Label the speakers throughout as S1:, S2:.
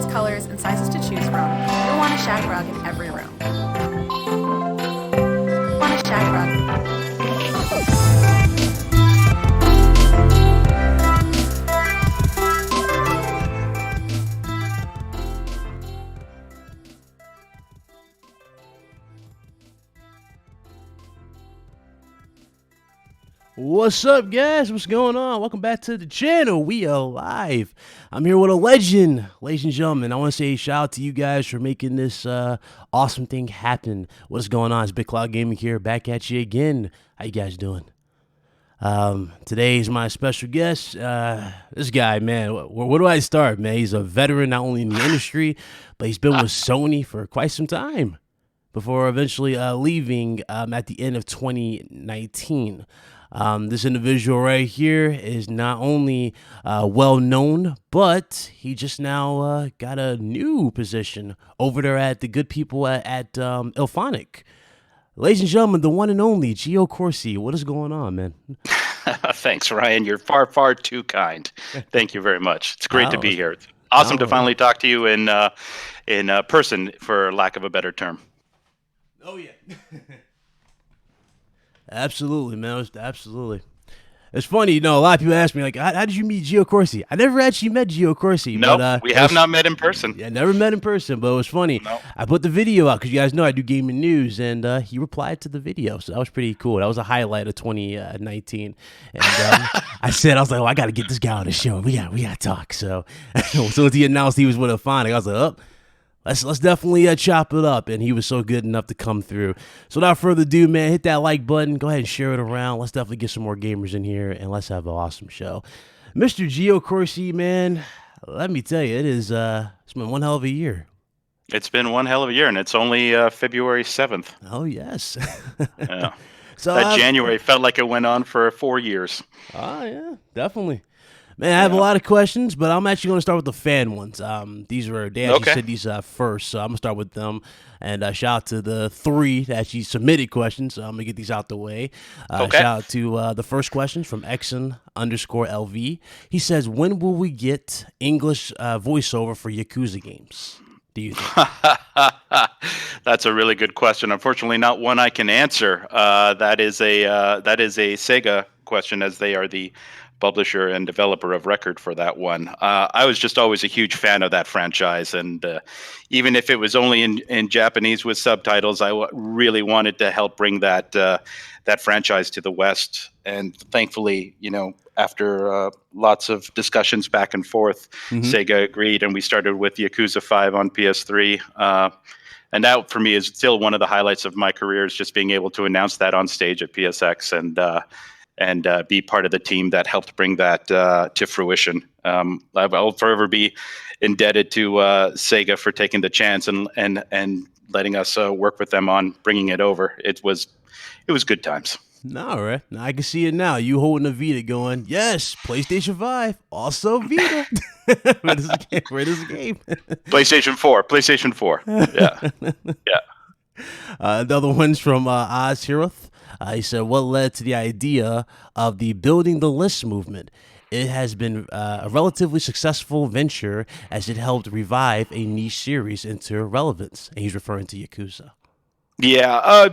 S1: options, colors, and sizes to choose from, you'll want a shag rug in every room. Want a shag rug?
S2: What's up, guys? What's going on? Welcome back to the channel. We are live. I'm here with a legend, ladies and gentlemen. I want to say shout out to you guys for making this awesome thing happen. What's going on? It's Big Cloud Gaming here, back at you again. How you guys doing? Today is my special guest. This guy, man, where do I start, man? He's a veteran, not only in the industry, but he's been with Sony for quite some time before eventually leaving at the end of 2019. This individual right here is not only well known, but he just now got a new position over there at the good people at Illfonic. Ladies and gentlemen, the one and only Corsi. What is going on, man?
S3: Thanks, Ryan. You're far, far too kind. Thank you very much. It's great to be here. It's awesome to finally talk to you in person, for lack of a better term.
S2: Oh, yeah. Absolutely, man. Absolutely. It's funny, you know, a lot of people ask me, like, how did you meet Corsi? I never actually met Corsi.
S3: No,
S2: but,
S3: we have not met in person.
S2: Yeah, never met in person, but it was funny.
S3: No.
S2: I put the video out because you guys know I do gaming news, and he replied to the video, so that was pretty cool. That was a highlight of 2019. And I was like, oh, I got to get this guy on the show. We got to talk. So as soon as he announced he was with Illfonic, I was like, oh. Let's definitely chop it up, and he was so good enough to come through. So without further ado, man, hit that like button. Go ahead and share it around. Let's definitely get some more gamers in here, and let's have an awesome show. Mr. Corsi, man, let me tell you, it's been one hell of a year.
S3: It's been one hell of a year, and it's only February 7th.
S2: Oh, yes.
S3: Yeah.
S2: So
S3: that January felt like it went on for 4 years.
S2: Oh, yeah, definitely. Man, I have a lot of questions, but I'm actually going to start with the fan ones. They actually said these first, so I'm going to start with them. And shout out to the 3 that actually submitted questions. So I'm going to get these out the way. Shout out to the first question from Exen_LV. He says, when will we get English voiceover for Yakuza games? Do you think?
S3: That's a really good question. Unfortunately, not one I can answer. That is a Sega question, as they are the publisher and developer of record for that one. I was just always a huge fan of that franchise, and even if it was only in Japanese with subtitles, I really wanted to help bring that franchise to the West. And thankfully, you know, after lots of discussions back and forth, Sega agreed, and we started with Yakuza 5 on PS3. And that, for me, is still one of the highlights of my career, is just being able to announce that on stage at PSX and be part of the team that helped bring that to fruition. I'll forever be indebted to Sega for taking the chance and letting us work with them on bringing it over. It was good times.
S2: No, right? Now I can see it now. You holding a Vita going, yes, PlayStation 5, also Vita. Where does the game?
S3: PlayStation 4. Yeah. Yeah.
S2: The other one's from Oz Hiroth. He said, what led to the idea of the Building the List movement? It has been a relatively successful venture as it helped revive a niche series into relevance. And he's referring to Yakuza.
S3: Yeah,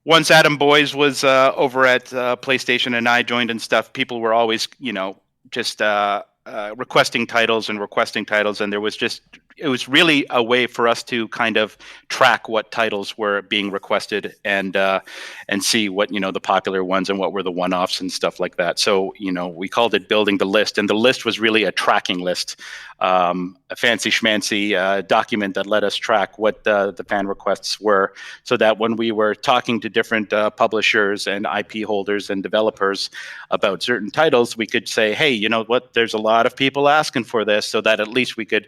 S3: once Adam Boyes was over at PlayStation and I joined and stuff, people were always, you know, just requesting titles, and it was really a way for us to kind of track what titles were being requested and see what, you know, the popular ones and what were the one-offs and stuff like that. So, you know, we called it Building the List, and the list was really a tracking list, a fancy schmancy document that let us track what the fan requests were, so that when we were talking to different publishers and IP holders and developers about certain titles, we could say, hey, you know what, there's a lot of people asking for this, so that at least we could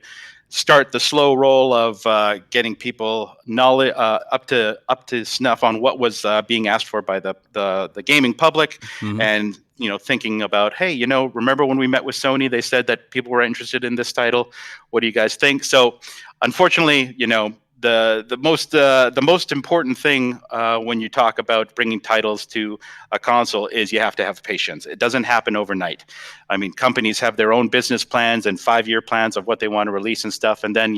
S3: start the slow roll of getting people knowledge up to snuff on what was being asked for by the gaming public, and, you know, thinking about, hey, you know, remember when we met with Sony, they said that people were interested in this title. What do you guys think? So, unfortunately, you know, the most important thing when you talk about bringing titles to a console is you have to have patience. It doesn't happen overnight. I mean, companies have their own business plans and 5-year plans of what they want to release and stuff, and then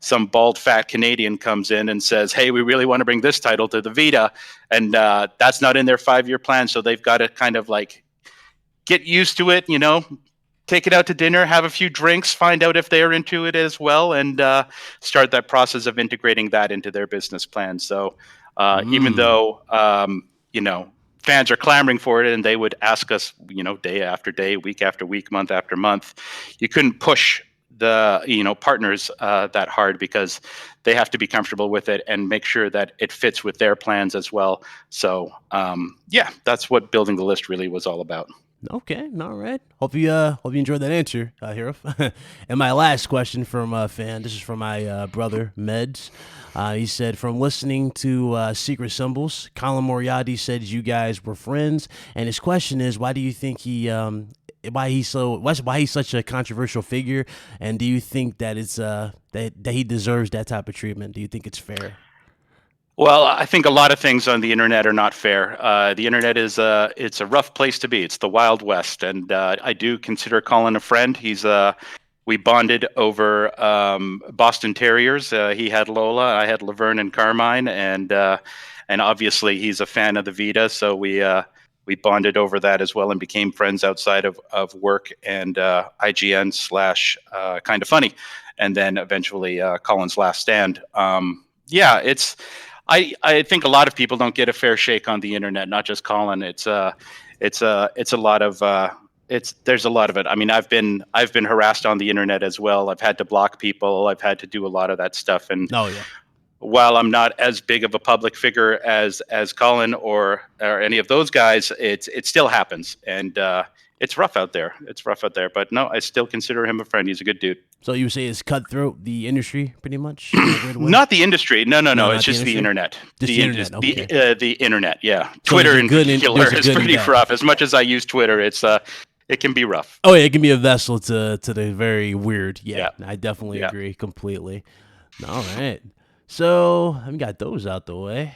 S3: some bald fat Canadian comes in and says, "Hey, we really want to bring this title to the Vita," and that's not in their 5-year plan, so they've got to kind of like get used to it, take it out to dinner, have a few drinks, find out if they're into it as well, and start that process of integrating that into their business plan. So even though, fans are clamoring for it and they would ask us, day after day, week after week, month after month, you couldn't push the, partners that hard because they have to be comfortable with it and make sure that it fits with their plans as well. So, that's what building the list really was all about.
S2: Okay, all right. Hope you enjoyed that answer, Hero. And my last question from a fan. This is from my brother Meds. He said, from listening to Secret Symbols, Colin Moriarty said you guys were friends, and his question is, why do you think why he's such a controversial figure, and do you think that it's that he deserves that type of treatment? Do you think it's fair?
S3: Well, I think a lot of things on the internet are not fair. The internet is it's a rough place to be. It's the Wild West, and I do consider Colin a friend. We bonded over Boston Terriers. He had Lola, I had Laverne and Carmine, and obviously he's a fan of the Vita, so we bonded over that as well and became friends outside of work and IGN / Kind of Funny, and then eventually Colin's Last Stand. I think a lot of people don't get a fair shake on the internet, not just Colin. It's a lot of there's a lot of it. I mean, I've been harassed on the internet as well. I've had to block people. I've had to do a lot of that stuff. And while I'm not as big of a public figure as Colin or any of those guys, it still happens, and it's rough out there. But no, I still consider him a friend. He's a good dude.
S2: So you say it's cutthroat, the industry, pretty much?
S3: Not the industry. No. It's just the internet.
S2: The internet. Okay.
S3: The internet. Yeah. So Twitter in particular is pretty rough. As much as I use Twitter, it can be rough.
S2: Oh yeah, it can be a vessel to the very weird. Yeah. I definitely agree completely. All right. So we got those out the way.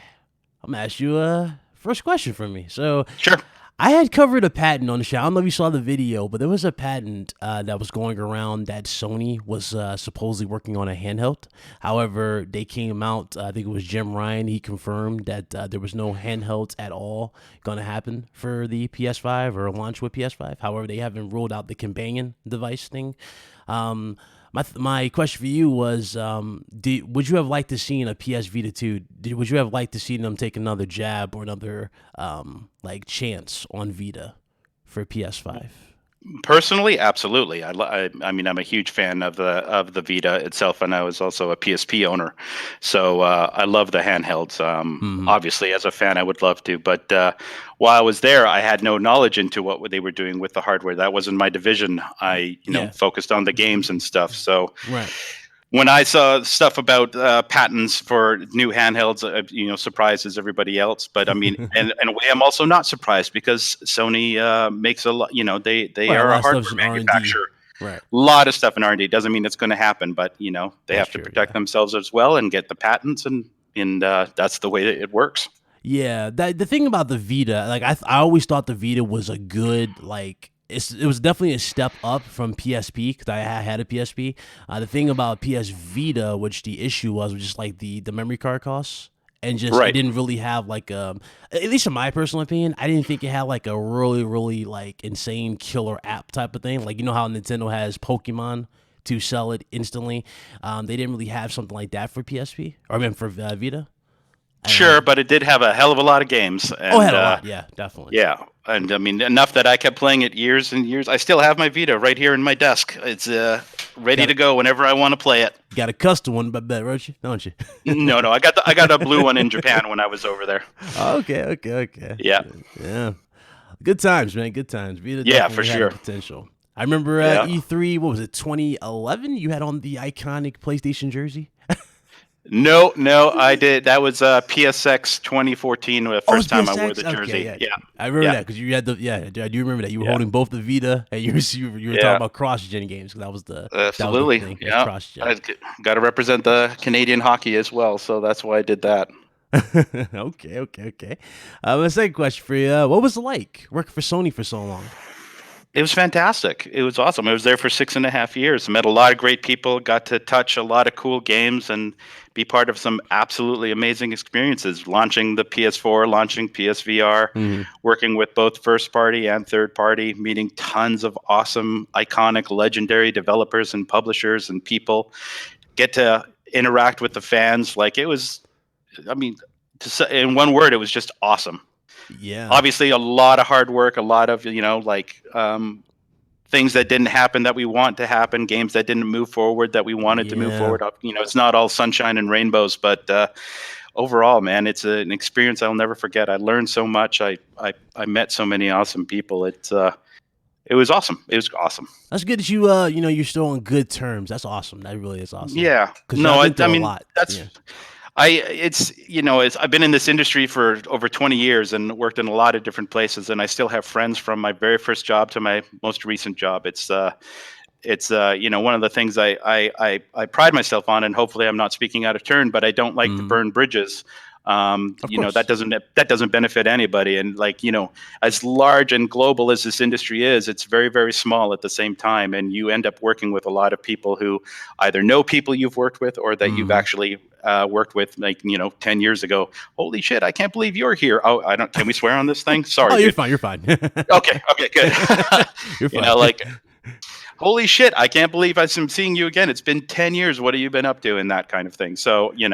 S2: I'm gonna ask you first question from me. So
S3: sure.
S2: I had covered a patent on the show. I don't know if you saw the video, but there was a patent that was going around that Sony was supposedly working on a handheld. However, they came out, I think it was Jim Ryan, he confirmed that there was no handhelds at all going to happen for the PS5 or launch with PS5. However, they haven't ruled out the companion device thing. My question for you was, would you have liked to see a PS Vita 2? Would you have liked to see them take another jab or another chance on Vita for PS5?
S3: Personally, absolutely. I mean, I'm a huge fan of the Vita itself, and I was also a PSP owner, so I love the handhelds. Obviously, as a fan, I would love to, but while I was there, I had no knowledge into what they were doing with the hardware. That wasn't my division. I focused on the games and stuff. So when I saw stuff about patents for new handhelds, surprises everybody else. But I mean, in a way, I'm also not surprised because Sony makes a lot. They are a hardware manufacturer. Right. A lot of stuff in R&D. Doesn't mean it's going to happen, but they have to protect themselves as well and get the patents, and that's the way that it works.
S2: Yeah, the thing about the Vita, I always thought the Vita was a good it was definitely a step up from PSP because I had a PSP. The thing about PS Vita, which the issue was just the memory card costs, and just it didn't really have at least in my personal opinion, I didn't think it had a really really insane killer app type of thing. How Nintendo has Pokemon to sell it instantly. They didn't really have something like that for PSP or for Vita.
S3: Sure, but it did have a hell of a lot of games. And,
S2: it had a lot, yeah, definitely.
S3: Yeah, and I mean, enough that I kept playing it years and years. I still have my Vita right here in my desk. It's ready to go whenever I want to play it.
S2: You got a custom one, don't you?
S3: No, I got a blue one in Japan when I was over there.
S2: Okay. Yeah. Good times, man. Good times. Vita
S3: for sure.
S2: Potential. I remember E3. What was it? 2011. You had on the iconic PlayStation jersey.
S3: No, I did. That was PSX 2014, the
S2: Oh,
S3: first
S2: it's
S3: time I wore
S2: PSX.
S3: the
S2: Okay,
S3: jersey.
S2: yeah.
S3: Yeah,
S2: I remember
S3: yeah,
S2: that because you had the I do remember that you were
S3: yeah,
S2: holding both the Vita and you were talking
S3: yeah.
S2: about cross-gen games because that was the
S3: Absolutely.
S2: thing was
S3: Yeah.
S2: cross-gen.
S3: I got to represent the Canadian hockey as well, so that's why I did that.
S2: Okay. My second question for you: what was it like working for Sony for so long?
S3: It was fantastic. It was awesome. I was there for 6.5 years. Met a lot of great people. Got to touch a lot of cool games and be part of some absolutely amazing experiences. Launching the PS4, launching PSVR,
S2: Hmm.
S3: working with both first party and third party, meeting tons of awesome, iconic, legendary developers and publishers and people. Get to interact with the fans. Like it was. I mean, to say, in one word, it was just awesome.
S2: Yeah,
S3: Obviously, a lot of hard work, a lot of things that didn't happen that we want to happen, games that didn't move forward that we wanted to move
S2: yeah,
S3: forward. It's not all sunshine and rainbows, but overall, man, it's an experience I'll never forget. I learned so much. I met so many awesome people. It was awesome. It was awesome.
S2: that's good that you're still on good terms. That's awesome. That really is awesome
S3: Yeah.
S2: because
S3: No,
S2: I've been
S3: I
S2: through a
S3: mean
S2: lot.
S3: that's
S2: Yeah.
S3: I've been in this industry for over 20 years and worked in a lot of different places, and I still have friends from my very first job to my most recent job. It's one of the things I pride myself on, and hopefully I'm not speaking out of turn, but I don't like to
S2: Hmm.
S3: burn bridges.
S2: Of course.
S3: That doesn't benefit anybody. And as large and global as this industry is, it's very, very small at the same time. And you end up working with a lot of people who either know people you've worked with or that you've
S2: Hmm.
S3: actually worked with 10 years ago. Holy shit, I can't believe you're here. Oh, I don't, can we swear on this thing?
S2: Oh,
S3: Sorry,
S2: you're
S3: dude.
S2: fine. You're fine.
S3: Okay. Okay, good.
S2: You're
S3: you
S2: fine.
S3: know, like, holy shit, I can't believe I'm seeing you again. It's been 10 years. What have you been up to? And that kind of thing. So, you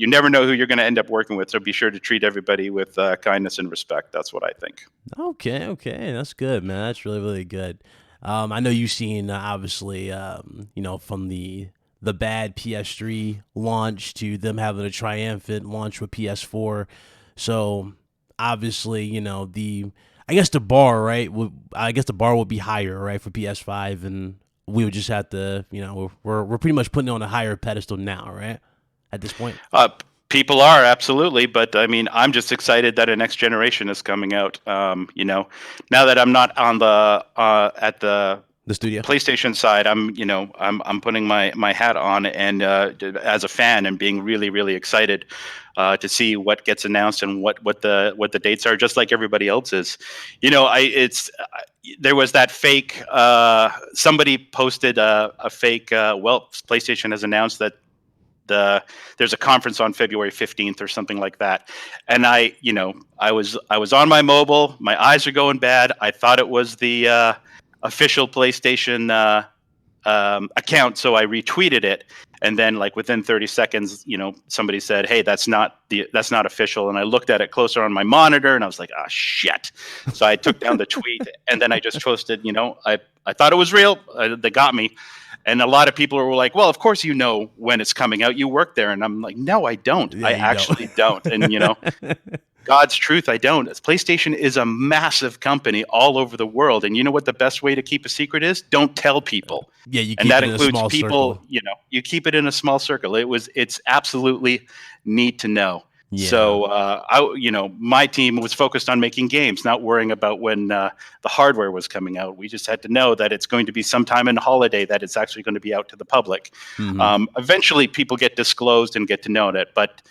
S3: never know who you're going to end up working with. So be sure to treat everybody with kindness and respect. That's what I think.
S2: Okay, that's good, man. That's really, really good. I know you've seen obviously, from the bad PS3 launch to them having a triumphant launch with PS4. So obviously, I guess the bar, right? I guess the bar would be higher, right, for PS5, and we would just have to, we're pretty much putting it on a higher pedestal now, right? At this point,
S3: Uh, People are absolutely, but I mean, I'm just excited that a next generation is coming out. Now that I'm not on the at the
S2: the studio.
S3: PlayStation side, I'm putting my hat on and as a fan and being really really excited to see what gets announced and what the dates are, just like everybody else is. There was that fake. Somebody posted a fake. PlayStation has announced that there's a conference on February 15th or something like that. And I was on my mobile, my eyes are going bad. I thought it was the official PlayStation account, so I retweeted it. And then like within 30 seconds, somebody said, "Hey, that's not official." And I looked at it closer on my monitor and I was like, "Ah, shit." So I took down the tweet and then I just posted, I thought it was real. They got me. And a lot of people were like, "Well, of course you know when it's coming out. You work there." And I'm like, "No, I don't.
S2: Yeah,
S3: I
S2: you don't.
S3: actually don't." And God's truth, I don't. PlayStation is a massive company all over the world, and you know what the best way to keep a secret is? Don't tell people.
S2: Yeah, you
S3: And
S2: keep
S3: that
S2: it in a
S3: includes
S2: small
S3: people,
S2: circle.
S3: you keep it in a small circle. It's absolutely neat to know.
S2: Yeah.
S3: So my team was focused on making games, not worrying about when the hardware was coming out. We just had to know that it's going to be sometime in holiday that it's actually going to be out to the public.
S2: Hmm.
S3: Eventually, people get disclosed and get to know it, but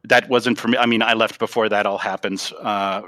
S3: that wasn't for me. I mean, I left before that all happens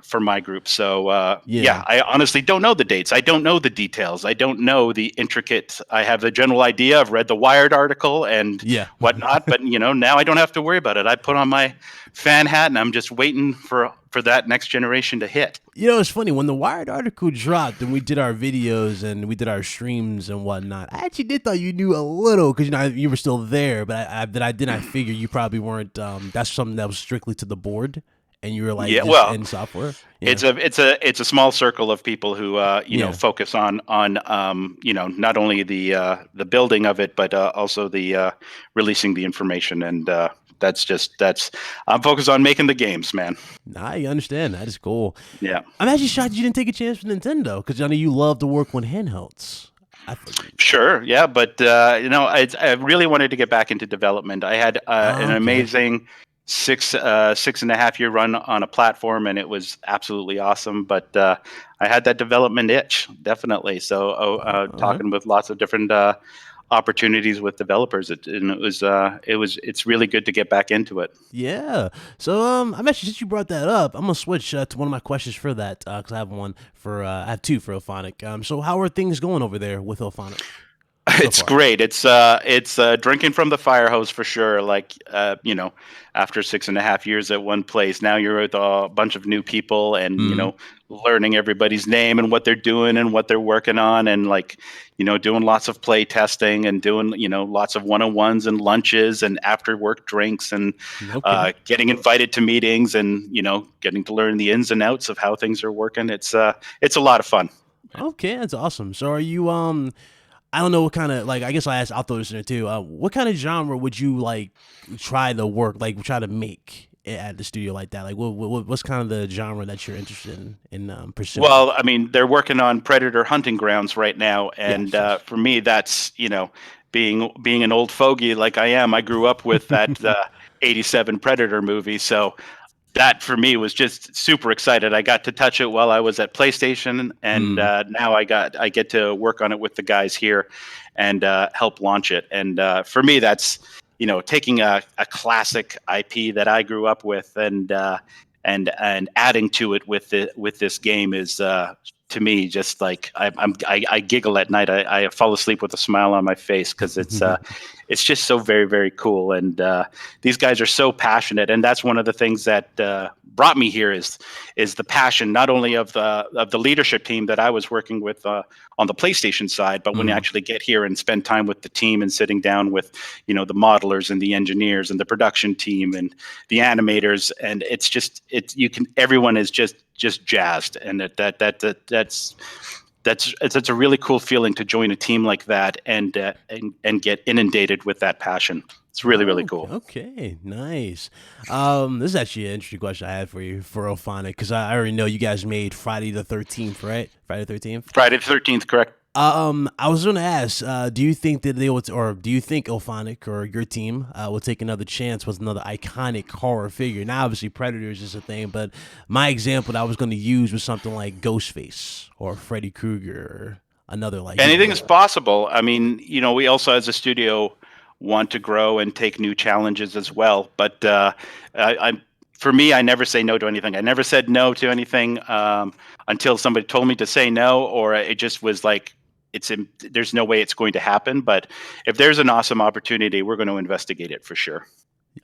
S3: for my group. So
S2: Yeah.
S3: I honestly don't know the dates. I don't know the details. I don't know the intricate. I have a general idea. I've read the Wired article and
S2: Yeah.
S3: whatnot, but now I don't have to worry about it. I put on my fan hat and I'm just waiting for that next generation to hit.
S2: It's funny when the Wired article dropped and we did our videos and we did our streams and whatnot. I actually did thought you knew a little because you were still there, but I did not figure you probably weren't. That's something that was strictly to the board, and you were like
S3: Yeah,
S2: just
S3: well,
S2: in software. Yeah.
S3: it's a small circle of people who
S2: Yeah.
S3: focus on not only the building of it but also the releasing the information, and that's I'm focused on making the games, man.
S2: Nah, I understand. That is cool.
S3: Yeah.
S2: I'm actually shocked you didn't take a chance with Nintendo because I know you love to work on handhelds. I figured.
S3: Sure, yeah, but I really wanted to get back into development. I had an
S2: Okay.
S3: amazing 6.5 year run on a platform, and it was absolutely awesome. But I had that development itch, definitely. So
S2: All right.
S3: talking with lots of different opportunities with developers, it's really good to get back into it.
S2: Yeah. So I'm actually, since you brought that up, I'm gonna switch to one of my questions for that because I have one for I have two for Illfonic. So how are things going over there with Illfonic so
S3: It's
S2: far?
S3: great. It's drinking from the fire hose for sure. Like after 6.5 years at one place, now you're with a bunch of new people, and
S2: Hmm.
S3: learning everybody's name and what they're doing and what they're working on, and like doing lots of play testing and doing lots of one-on-ones and lunches and after work drinks and
S2: Okay.
S3: getting invited to meetings and getting to learn the ins and outs of how things are working. It's a lot of fun.
S2: Okay, that's awesome. So are you I don't know what kind of like I guess I'll throw this in there too. What kind of genre would you like try to try to make at the studio like that? Like what's kind of the genre that you're interested in pursuing?
S3: Well, I mean, they're working on predator hunting grounds right now, and
S2: Yes, yes.
S3: for me, that's being an old fogey like I am. I grew up with that '87 Predator movie, so that for me was just super excited. I got to touch it while I was at PlayStation, and
S2: Mm,
S3: now I get to work on it with the guys here and help launch it. And for me, that's taking a classic IP that I grew up with and adding to it with this game is to me just like I giggle at night. I fall asleep with a smile on my face because it's just so very very cool. And these guys are so passionate, and that's one of the things that brought me here is the passion not only of the leadership team that I was working with on the PlayStation side, but when you
S2: mm.
S3: actually get here and spend time with the team and sitting down with the modelers and the engineers and the production team and the animators, and it's just everyone is just jazzed, and that's a really cool feeling to join a team like that and get inundated with that passion. It's really really
S2: Oh,
S3: cool.
S2: okay, nice. This is actually an interesting question I had for you for Ophonic because I already know you guys made Friday the 13th, right? Friday the 13th.
S3: Friday the 13th, correct?
S2: I was gonna ask, do you think that they would, or do you think Ophonic or your team will take another chance with another iconic horror figure? Now, obviously, Predators is a thing, but my example that I was gonna use was something like Ghostface or Freddy Krueger, or another like
S3: Anything is possible. I mean, we also as a studio want to grow and take new challenges as well. But I for me, I never say no to anything. I never said no to anything until somebody told me to say no, or it just was like there's no way it's going to happen. But if there's an awesome opportunity, we're going to investigate it for sure.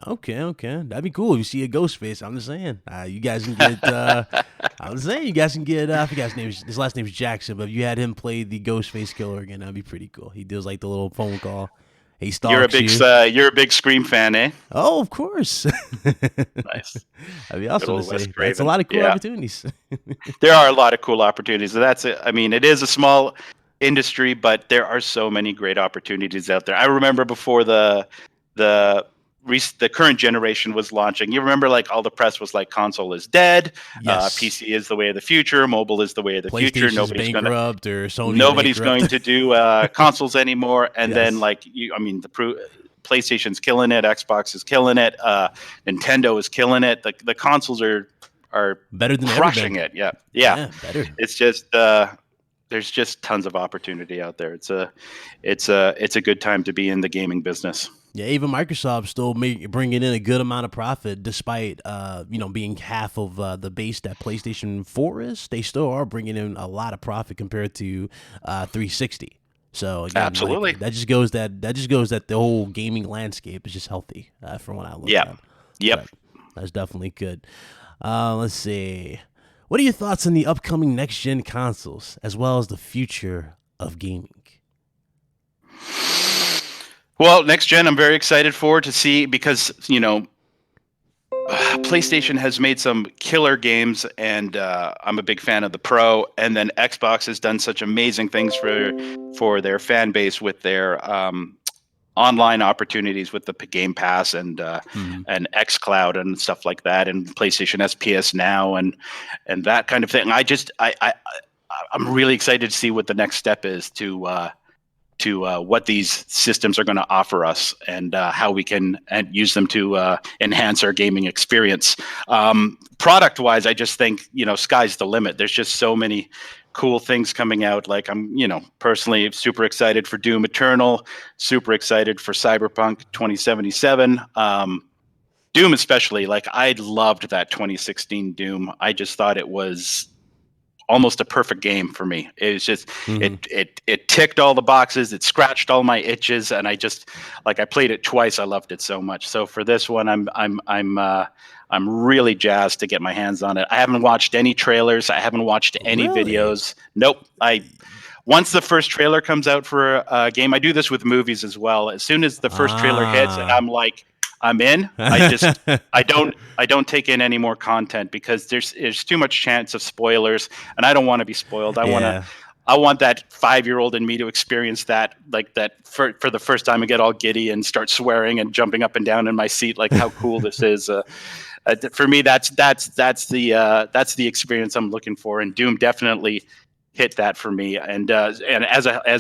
S2: Okay, okay, that'd be cool if you see a ghost face. I'm just saying, you guys can get. I was saying you guys can get. I forgot his name. His last name is Jackson, but if you had him play the ghost face killer again, that'd be pretty cool. He does like the little phone call. He stalks you.
S3: You're a big Scream fan, eh?
S2: Oh, of course. That'd
S3: Nice.
S2: be
S3: Good
S2: awesome to
S3: old
S2: say.
S3: Wes
S2: That's a
S3: Craven.
S2: lot of cool
S3: Yeah.
S2: opportunities.
S3: There are a lot of cool opportunities. That's it. I mean, it is a small industry, but there are so many great opportunities out there. I remember before the the current generation was launching. You remember, like all the press was like, console is dead,
S2: Yes.
S3: PC is the way of the future, mobile is the way of the future.
S2: PlayStation's bankrupt or Sony's
S3: Nobody's going
S2: bankrupt.
S3: to do consoles anymore. And then,
S2: Yes.
S3: like I mean, PlayStation's killing it, Xbox is killing it, Nintendo is killing it. The consoles are
S2: Better than ever
S3: crushing
S2: been.
S3: it. Yeah, yeah.
S2: Yeah, better.
S3: It's just there's just tons of opportunity out there. It's a good time to be in the gaming business.
S2: Yeah, even Microsoft still bringing in a good amount of profit despite, being half of the base that PlayStation 4 is. They still are bringing in a lot of profit compared to 360. So again,
S3: Absolutely.
S2: like that just goes that the whole gaming landscape is just healthy from what I look
S3: Yeah.
S2: at.
S3: Yep.
S2: But that's definitely good. Let's see. What are your thoughts on the upcoming next gen consoles as well as the future of gaming?
S3: Well, next gen, I'm very excited for to see because PlayStation has made some killer games, and I'm a big fan of the Pro. And then Xbox has done such amazing things for their fan base with their online opportunities with the Game Pass
S2: Mhm.
S3: and XCloud and stuff like that, and PlayStation SPS Now and that kind of thing. I'm really excited to see what the next step is to what these systems are going to offer us and how we can use them to enhance our gaming experience. Product wise, I just think, sky's the limit. There's just so many cool things coming out. Like I'm, personally super excited for Doom Eternal, super excited for Cyberpunk 2077. Doom especially, like I loved that 2016 Doom. I just thought it was almost a perfect game for me. It was just it ticked all the boxes, it scratched all my itches, and I just I played it twice. I loved it so much. So for this one, I'm really jazzed to get my hands on it. I haven't watched any trailers. I haven't watched any videos. Nope. Once the first trailer comes out for a game, I do this with movies as well. As soon as the first trailer hits, and I'm like, I'm in. I don't take in any more content because there's too much chance of spoilers, and I don't want to be spoiled. I want that 5-year-old in me to experience that, for the first time and get all giddy and start swearing and jumping up and down in my seat, like how cool this is. For me, that's the experience I'm looking for, and Doom definitely hit that for me. And as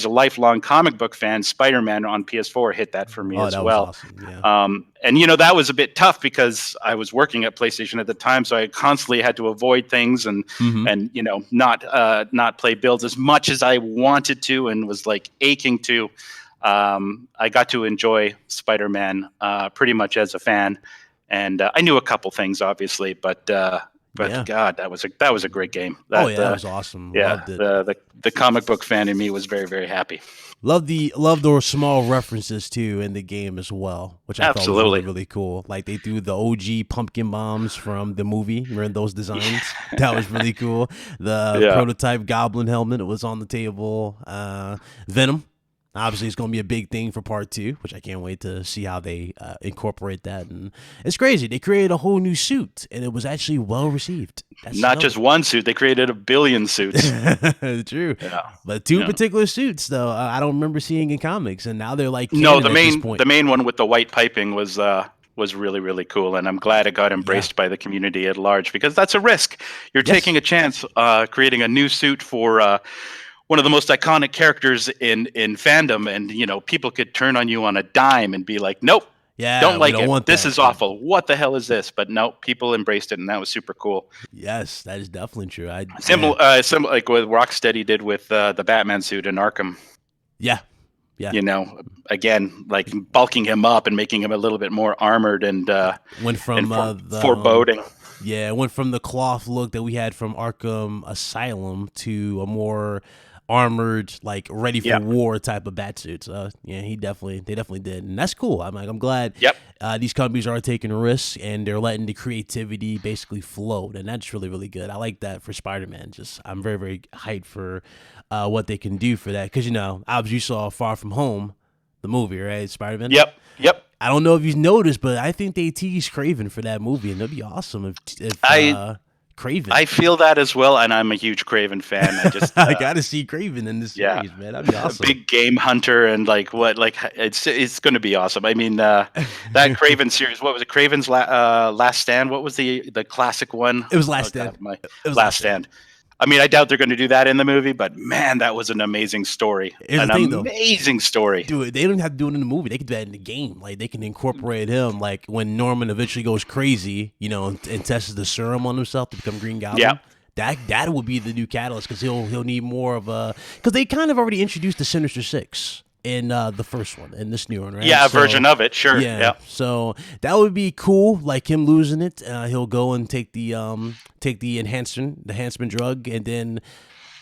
S3: a lifelong comic book fan, Spider-Man on PS4 hit that for me as well.
S2: Was awesome. Yeah.
S3: And that was a bit tough because I was working at PlayStation at the time, so I constantly had to avoid things and not play builds as much as I wanted to and was aching to. I got to enjoy Spider-Man pretty much as a fan, and I knew a couple things obviously, but God, that was a great game.
S2: That was awesome.
S3: Yeah,
S2: Loved it.
S3: The comic book fan in me was very, very happy.
S2: Love those small references too in the game as well, which I thought was really, really cool. Like they threw the OG pumpkin bombs from the movie. Remember those designs? That was really cool. The prototype Goblin helmet was on the table. Venom. Obviously, it's going to be a big thing for part 2, which I can't wait to see how they incorporate that. And it's crazy. They created a whole new suit, and it was actually well received.
S3: Not just one suit. They created a billion suits.
S2: True. Yeah. But 2 particular suits, though, I don't remember seeing in comics. And now they're
S3: the main one with the white piping was really, really cool. And I'm glad it got embraced by the community at large, because that's a risk. You're taking a chance creating a new suit for one of the most iconic characters in fandom, and people could turn on you on a dime and be like, nope, don't like it. This is awful. What the hell is this? But no, people embraced it, and that was super cool.
S2: Yes, that is definitely true.
S3: Similar like what Rocksteady did with the Batman suit in Arkham.
S2: Yeah.
S3: Again, like bulking him up and making him a little bit more armored and
S2: went from
S3: foreboding.
S2: It went from the cloth look that we had from Arkham Asylum to a more armored, like ready for war type of batsuit. So they definitely did, and that's cool. I'm glad. These companies are taking risks and they're letting the creativity basically float, and that's really, really good. I like that for Spider-Man. I'm very, very hyped for what they can do for that, because obviously you saw Far From Home, the movie, right? Spider-Man.
S3: Yep.
S2: I don't know if you've noticed, but I think they teased Craven for that movie, and it'd be awesome if Craven.
S3: I feel that as well, and I'm a huge Craven fan. I just
S2: I gotta see Craven in this series, man. That'd be awesome.
S3: A big game hunter, and it's going to be awesome. I mean, that Craven series. What was it? Craven's Last Stand. What was the classic one?
S2: It was Last Stand.
S3: Last Stand. I mean, I doubt they're going to do that in the movie, but man, that was an amazing story. Amazing story.
S2: Dude, they don't even have to do it in the movie. They could do that in the game. Like, they can incorporate him, like when Norman eventually goes crazy, and tests the serum on himself to become Green Goblin. Yeah. That would be the new catalyst, because he'll need more of a, because they kind of already introduced the Sinister Six in the first one, in this new one, right?
S3: Yeah, a version of it, sure.
S2: Yeah. So that would be cool, like him losing it. He'll go and take the enhancement drug, and then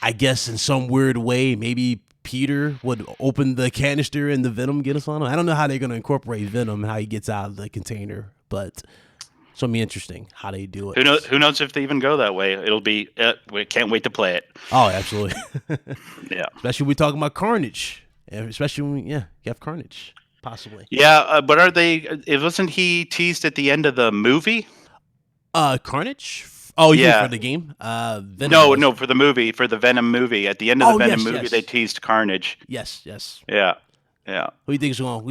S2: I guess in some weird way, maybe Peter would open the canister and the Venom get us on him. I don't know how they're going to incorporate Venom and how he gets out of the container, but it's going to be interesting how they do it.
S3: Who knows if they even go that way? It'll be, we can't wait to play it.
S2: Oh, absolutely.
S3: Yeah.
S2: Especially when we talking about Carnage. Especially when you have Carnage, possibly.
S3: Yeah, but wasn't he teased at the end of the movie?
S2: Carnage? Oh, yeah, for the game?
S3: Venom no, for the movie, for the Venom movie. At the end of the Venom movie, they teased Carnage.
S2: Yes.
S3: Yeah.
S2: Who do you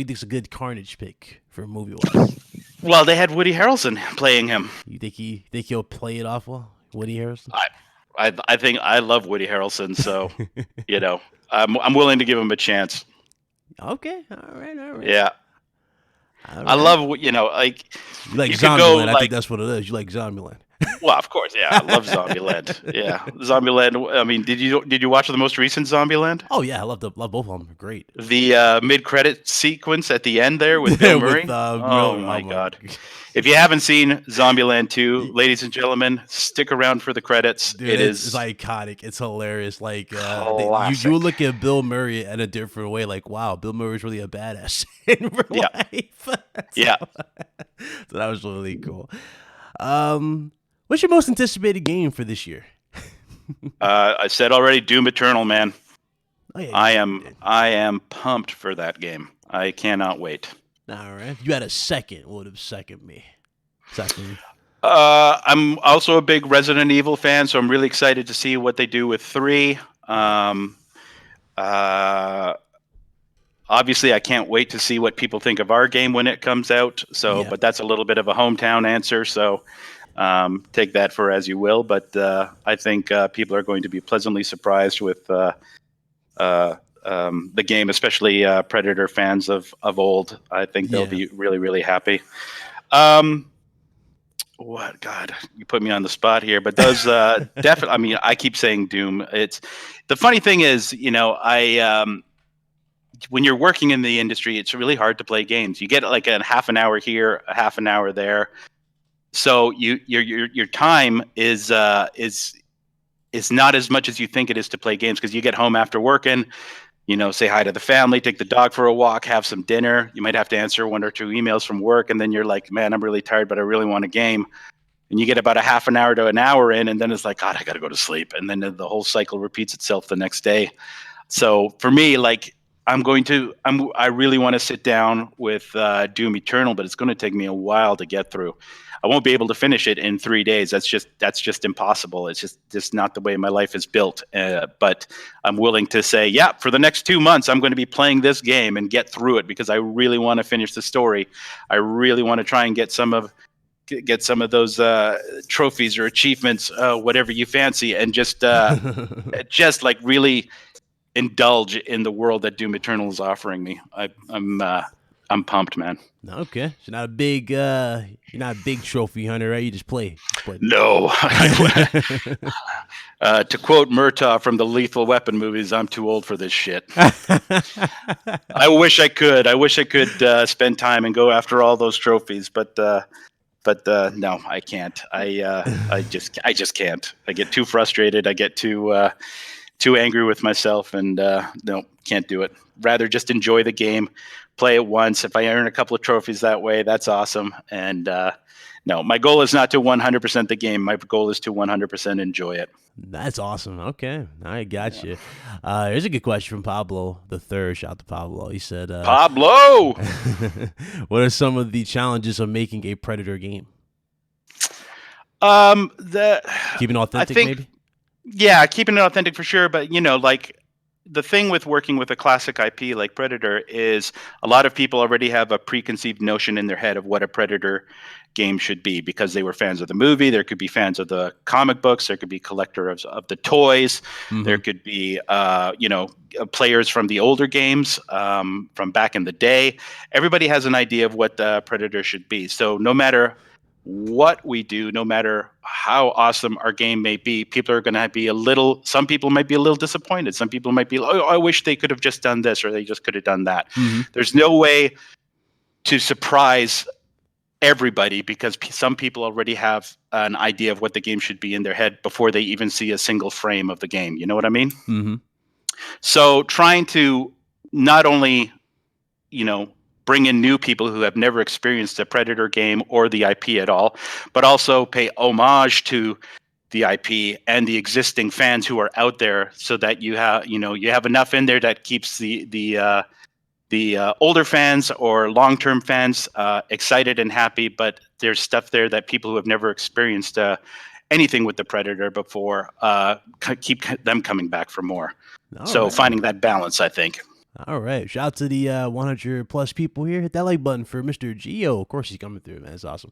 S2: think's a good Carnage pick for a movie-wise?
S3: Well, they had Woody Harrelson playing him.
S2: You think he'll play it off well, Woody Harrelson?
S3: I think I love Woody Harrelson, so I'm willing to give him a chance.
S2: Okay, all right, all right.
S3: Yeah,
S2: All
S3: I
S2: right.
S3: love what like.
S2: You like
S3: You could go
S2: Zombieland. I think
S3: like,
S2: that's what it is. You like Zombieland.
S3: well, of course, yeah, I love Zombieland. Yeah, Zombieland. I mean, did you watch the most recent Zombieland?
S2: Oh yeah, I love both of them. They're great.
S3: The mid-credit sequence at the end there with Bill
S2: With
S3: Murray. Oh
S2: Miller. Oh
S3: my
S2: my.
S3: God! If you haven't seen Zombieland 2, ladies and gentlemen, stick around for the credits.
S2: Dude,
S3: It
S2: it's
S3: is
S2: iconic. It's hilarious. Like you
S3: classic.
S2: look at Bill Murray in a different way. Like, wow, Bill Murray's really a badass in real
S3: Yeah,
S2: life. so,
S3: yeah.
S2: so that was really cool. What's your most anticipated game for this year?
S3: I said already, Doom Eternal, man.
S2: Oh yeah,
S3: I am pumped for that game. I cannot wait.
S2: all right. If you had a second, what would have second me? Second.
S3: I'm also a big Resident Evil fan, so I'm really excited to see what they do with 3. Uh, Obviously, I can't wait to see what people think of our game when it comes out. So,
S2: Yeah.
S3: but that's a little bit of a hometown answer. So, take that for as you will. But I think people are going to be pleasantly surprised with the game, especially Predator fans of old. I think they'll
S2: Yeah.
S3: be really, really happy. What God, you put me on the spot here, but those definitely. I mean, I keep saying Doom. It's the funny thing is, I when you're working in the industry, it's really hard to play games. You get like a half an hour here, a half an hour there, so your time is not as much as you think it is to play games because you get home after working. Say hi to the family, take the dog for a walk, have some dinner. You might have to answer 1 or 2 emails from work, and then you're like, man, I'm really tired, but I really want a game. And you get about a half an hour to an hour in, and then it's like, God, I got to go to sleep. And then the whole cycle repeats itself the next day. So for me, like, I really want to sit down with Doom Eternal, but it's going to take me a while to get through. I won't be able to finish it in 3 days. That's just impossible. It's just not the way my life is built. But I'm willing to say, yeah, for the next 2 months, I'm going to be playing this game and get through it because I really want to finish the story. I really want to try and get some of those trophies or achievements, whatever you fancy, and just like really indulge in the world that Doom Eternal is offering me. I'm pumped, man.
S2: Okay, so you're not a big trophy hunter, right? You just play.
S3: No. To quote Murtaugh from the Lethal Weapon movies, I'm too old for this shit. I wish I could. I wish I could spend time and go after all those trophies, but no, I can't. I just can't. I get too frustrated. I get too angry with myself, and no, can't do it. Rather just enjoy the game, play it once. If I earn a couple of trophies that way, that's awesome. And no, my goal is not to 100% the game. My goal is to 100% enjoy it.
S2: That's awesome. Okay, I got you. Here's a good question from Pablo the Third. Shout out to Pablo. He said,
S3: Pablo,
S2: what are some of the challenges of making a Predator game? Keeping authentic, maybe.
S3: Yeah, keeping it authentic for sure. But like the thing with working with a classic IP like Predator is a lot of people already have a preconceived notion in their head of what a Predator game should be because they were fans of the movie. There could be fans of the comic books. There could be collectors of the toys. Mm-hmm. There could be, players from the older games from back in the day. Everybody has an idea of what the Predator should be. So no matter what we do, no matter how awesome our game may be, people are going to be some people might be a little disappointed. Some people might be, oh, I wish they could have just done this or they just could have done that. Mm-hmm. There's no way to surprise everybody because some people already have an idea of what the game should be in their head before they even see a single frame of the game. You know what I mean?
S2: Mm-hmm.
S3: So trying to not only, bring in new people who have never experienced a Predator game or the IP at all, but also pay homage to the IP and the existing fans who are out there, so that you have enough in there that keeps the older fans or long-term fans excited and happy. But there's stuff there that people who have never experienced anything with the Predator before keep them coming back for more. All so right. Finding that balance, I think.
S2: All right. Shout out to the 100 plus people here. Hit that like button for Mr. Geo. Of course, he's coming through, man. It's awesome.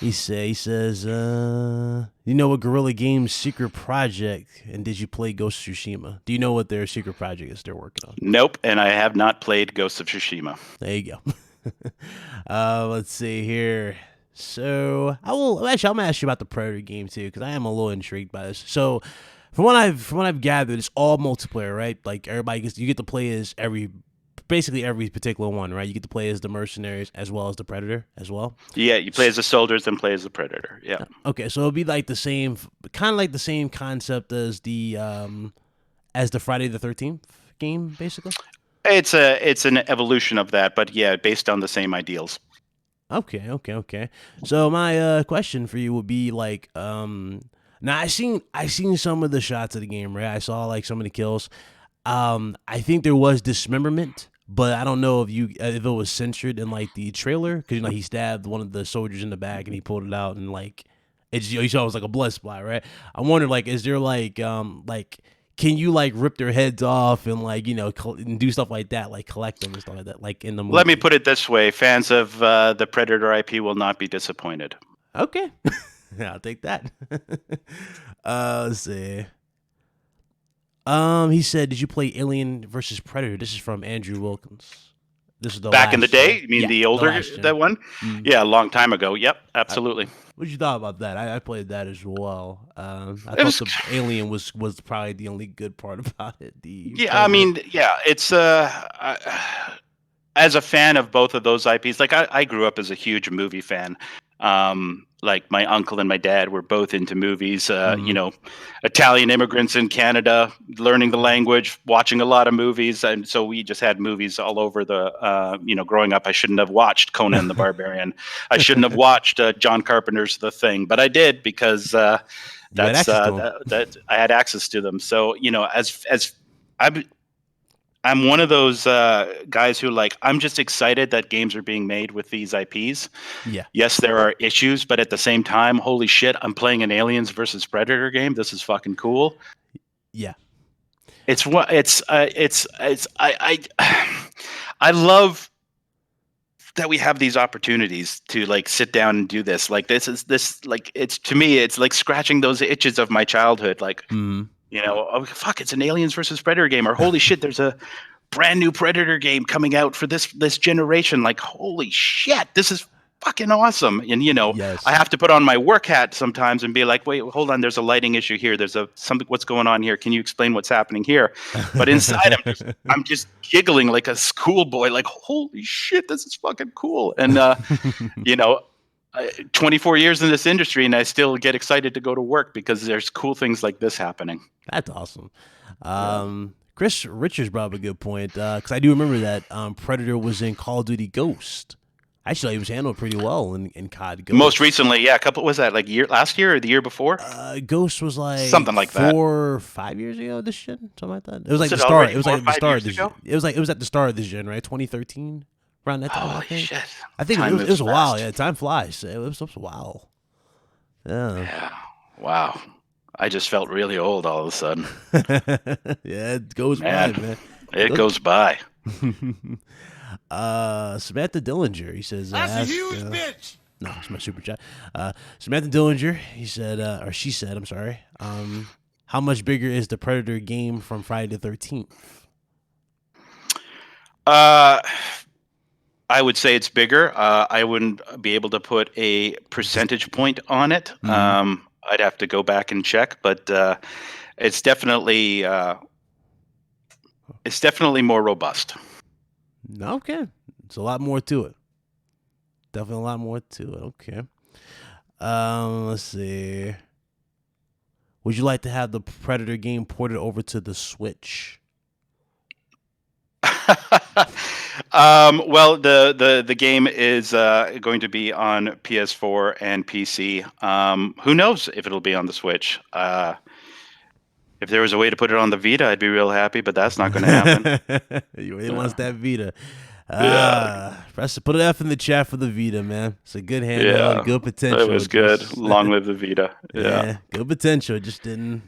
S2: He says, you know what Guerrilla Games' secret project, and did you play Ghost of Tsushima? Do you know what their secret project is they're working on?
S3: Nope, and I have not played Ghost of Tsushima.
S2: There you go. Let's see here. So I'm gonna ask you about the Predator game too, because I am a little intrigued by this. So from what I've gathered, it's all multiplayer, right? Like you get to play as basically every particular one, right? You get to play as the mercenaries as well as the Predator as well.
S3: Yeah, you play as the soldiers and play as the Predator. Yeah.
S2: Okay, so it'll be like the same, kind of like the same concept as the Friday the 13th game, basically.
S3: It's an evolution of that, but yeah, based on the same ideals.
S2: Okay. So my question for you would be like, now I seen some of the shots of the game, right? I saw like some of the kills. I think there was dismemberment, but I don't know if it was censored in like the trailer, because he stabbed one of the soldiers in the back and he pulled it out and like you saw it was like a blood spot, right? I wonder like, is there like can you like rip their heads off and like and do stuff like that, like collect them and stuff like that, like in the movie?
S3: Let me put it this way: fans of the Predator IP will not be disappointed.
S2: Okay, I'll take that. Let's see. He said, "Did you play Alien versus Predator?" This is from Andrew Wilkins. This is the
S3: back in the day. You mean the older that one?
S2: Mm.
S3: Yeah, a long time ago. Yep, absolutely.
S2: What you thought about that? I played that as well. I thought the Alien was probably the only good part about it.
S3: It's as a fan of both of those IPs. Like I grew up as a huge movie fan. Like my uncle and my dad were both into movies. Italian immigrants in Canada, learning the language, watching a lot of movies, and so we just had movies all over the. Growing up, I shouldn't have watched Conan the Barbarian. I shouldn't have watched John Carpenter's The Thing, but I did because that I had access to them. So as I'm one of those guys who I'm just excited that games are being made with these IPs.
S2: Yeah.
S3: Yes, there are issues, but at the same time, holy shit, I'm playing an Aliens versus Predator game. This is fucking cool.
S2: Yeah.
S3: I love that we have these opportunities to sit down and do this. It's to me, it's like scratching those itches of my childhood. Oh fuck! It's an Aliens versus Predator game, or holy shit, there's a brand new Predator game coming out for this generation. Like, holy shit, this is fucking awesome! And
S2: yes.
S3: I have to put on my work hat sometimes and be like, wait, hold on, there's a lighting issue here. There's something. What's going on here? Can you explain what's happening here? But inside, I'm just giggling like a schoolboy. Like, holy shit, this is fucking cool. And 24 years in this industry, and I still get excited to go to work because there's cool things like this happening.
S2: That's awesome. Chris Richards brought up a good point, because I do remember that Predator was in Call of Duty Ghost. Actually, he was handled pretty well in COD Ghost.
S3: Most recently, yeah, last year or the year before?
S2: Ghost was like
S3: something like
S2: 4 or 5 years ago. This gen, something like that. It was like the start. It was like the start of this. It was at the start of this gen, right? 2013. Around that time,
S3: holy shit!
S2: I think it was a while. Yeah, time flies. It was a while.
S3: Yeah. Wow. I just felt really old all of a sudden.
S2: Yeah, it goes by, man.
S3: It goes by.
S2: Samantha Dillinger, he says,
S4: that's a huge bitch.
S2: No, it's my super chat. Samantha Dillinger, he said, or she said, I'm sorry. How much bigger is the Predator game from Friday the 13th?
S3: I would say it's bigger. I wouldn't be able to put a percentage point on it. Mm-hmm. I'd have to go back and check, but it's definitely more robust.
S2: Okay, it's a lot more to it. Definitely a lot more to it. Okay. Let's see. Would you like to have the Predator game ported over to the Switch?
S3: Well, the game is going to be on PS4 and PC. Who knows if it'll be on the Switch? If there was a way to put it on the Vita, I'd be real happy, but that's not going to happen.
S2: You really wants that Vita. Put an F in the chat for the Vita, man. It's a good handle, good potential.
S3: It was good. Long live the Vita. Yeah,
S2: good potential. It just didn't.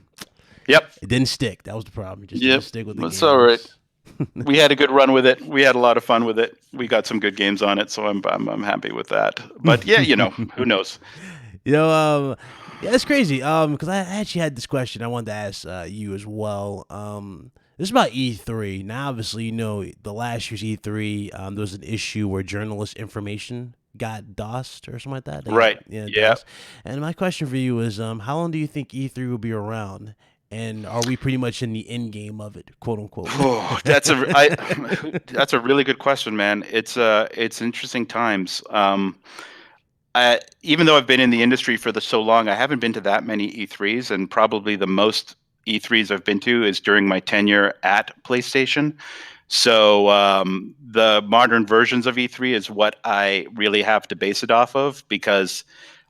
S3: Yep.
S2: It didn't stick. That was the problem. It just didn't stick with the game.
S3: That's all right. We had a good run with it. We had a lot of fun with it. We got some good games on it, so I'm happy with that. But yeah, who knows?
S2: Yeah, it's crazy. Because I actually had this question I wanted to ask you as well. This is about E3. Now, obviously, the last year's E3, there was an issue where journalist information got DOSed or something like that.
S3: Right.
S2: Yeah.
S3: Yeah.
S2: DOSed. And my question for you is, how long do you think E3 will be around? And are we pretty much in the end game of it, quote unquote?
S3: Oh, that's a really good question, man. It's interesting times. Even though I've been in the industry for so long, I haven't been to that many E3s, and probably the most E3s I've been to is during my tenure at PlayStation. So the modern versions of E3 is what I really have to base it off of, because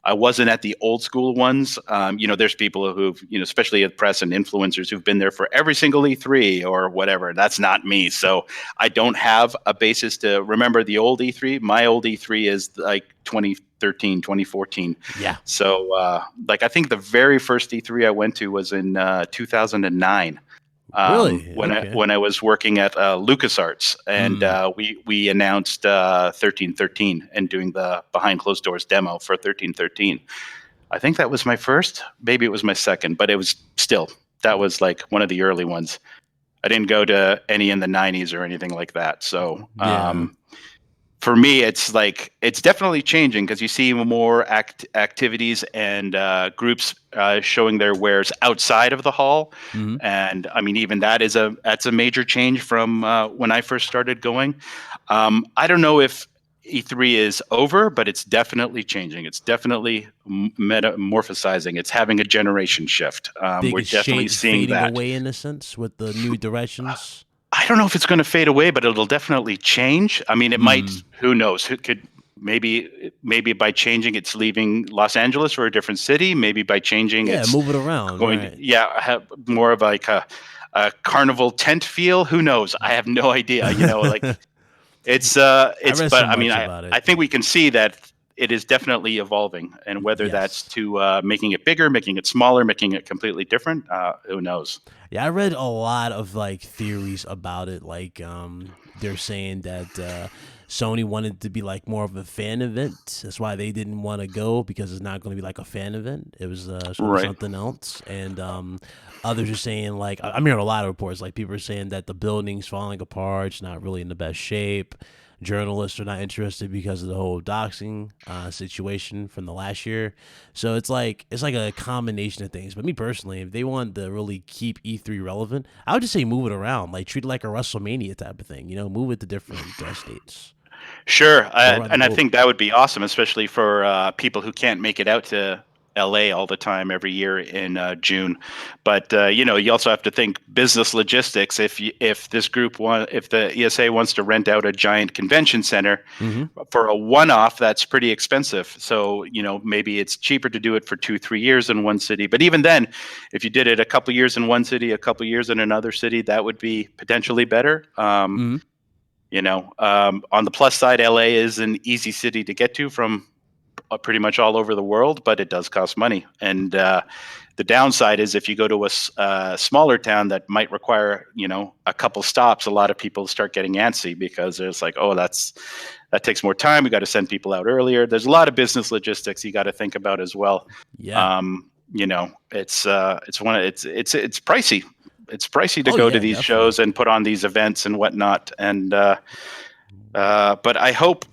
S3: I wasn't at the old school ones. There's people who've, especially at press and influencers, who've been there for every single E3 or whatever. That's not me. So I don't have a basis to remember the old E3. My old E3 is like 2013, 2014.
S2: Yeah.
S3: So I think the very first E3 I went to was in 2009.
S2: Really?
S3: When I was working at LucasArts, and we announced 1313 and doing the behind closed doors demo for 1313. I think that was my first. Maybe it was my second, but it was still, that was like one of the early ones. I didn't go to any in the 90s or anything like that. So for me, it's definitely changing, because you see more activities and groups showing their wares outside of the hall.
S2: Mm-hmm.
S3: And I mean, even that's a major change from when I first started going. I don't know if E3 is over, but it's definitely changing. It's definitely metamorphosizing. It's having a generation shift. We're definitely seeing that
S2: fading away in a sense with the new directions.
S3: I don't know if it's going to fade away, but it'll definitely change. I mean, it might. Who knows? Who could maybe by changing, it's leaving Los Angeles for a different city. Maybe by changing, it's
S2: move it around.
S3: Going,
S2: right.
S3: Have more of like a carnival tent feel. Who knows? I have no idea. It's. But I mean, I think we can see that it is definitely evolving, and whether that's to making it bigger, making it smaller, making it completely different, who knows?
S2: Yeah, I read a lot of theories about it. They're saying that Sony wanted to be more of a fan event. That's why they didn't want to go, because it's not going to be like a fan event. It was sort of something else. And others are saying I'm hearing a lot of reports. People are saying that the building's falling apart. It's not really in the best shape. Journalists are not interested because of the whole doxing situation from the last year. So it's like a combination of things. But me personally, if they want to really keep E3 relevant, I would just say move it around, treat it like a WrestleMania type of thing. Move it to different states.
S3: Sure, and I think that would be awesome, especially for people who can't make it out to LA all the time every year in June. But you also have to think business logistics. If this group if the ESA wants to rent out a giant convention center for a one-off, that's pretty expensive. So maybe it's cheaper to do it for 2-3 years in one city. But even then, if you did it a couple years in one city, a couple years in another city, that would be potentially better. On the plus side, LA is an easy city to get to from pretty much all over the world, but it does cost money. And the downside is, if you go to a smaller town that might require, a couple stops, a lot of people start getting antsy, because there's that takes more time. We got to send people out earlier. There's a lot of business logistics you got to think about as well.
S2: Yeah.
S3: It's pricey. It's pricey to go to these shows and put on these events and whatnot. And but I hope,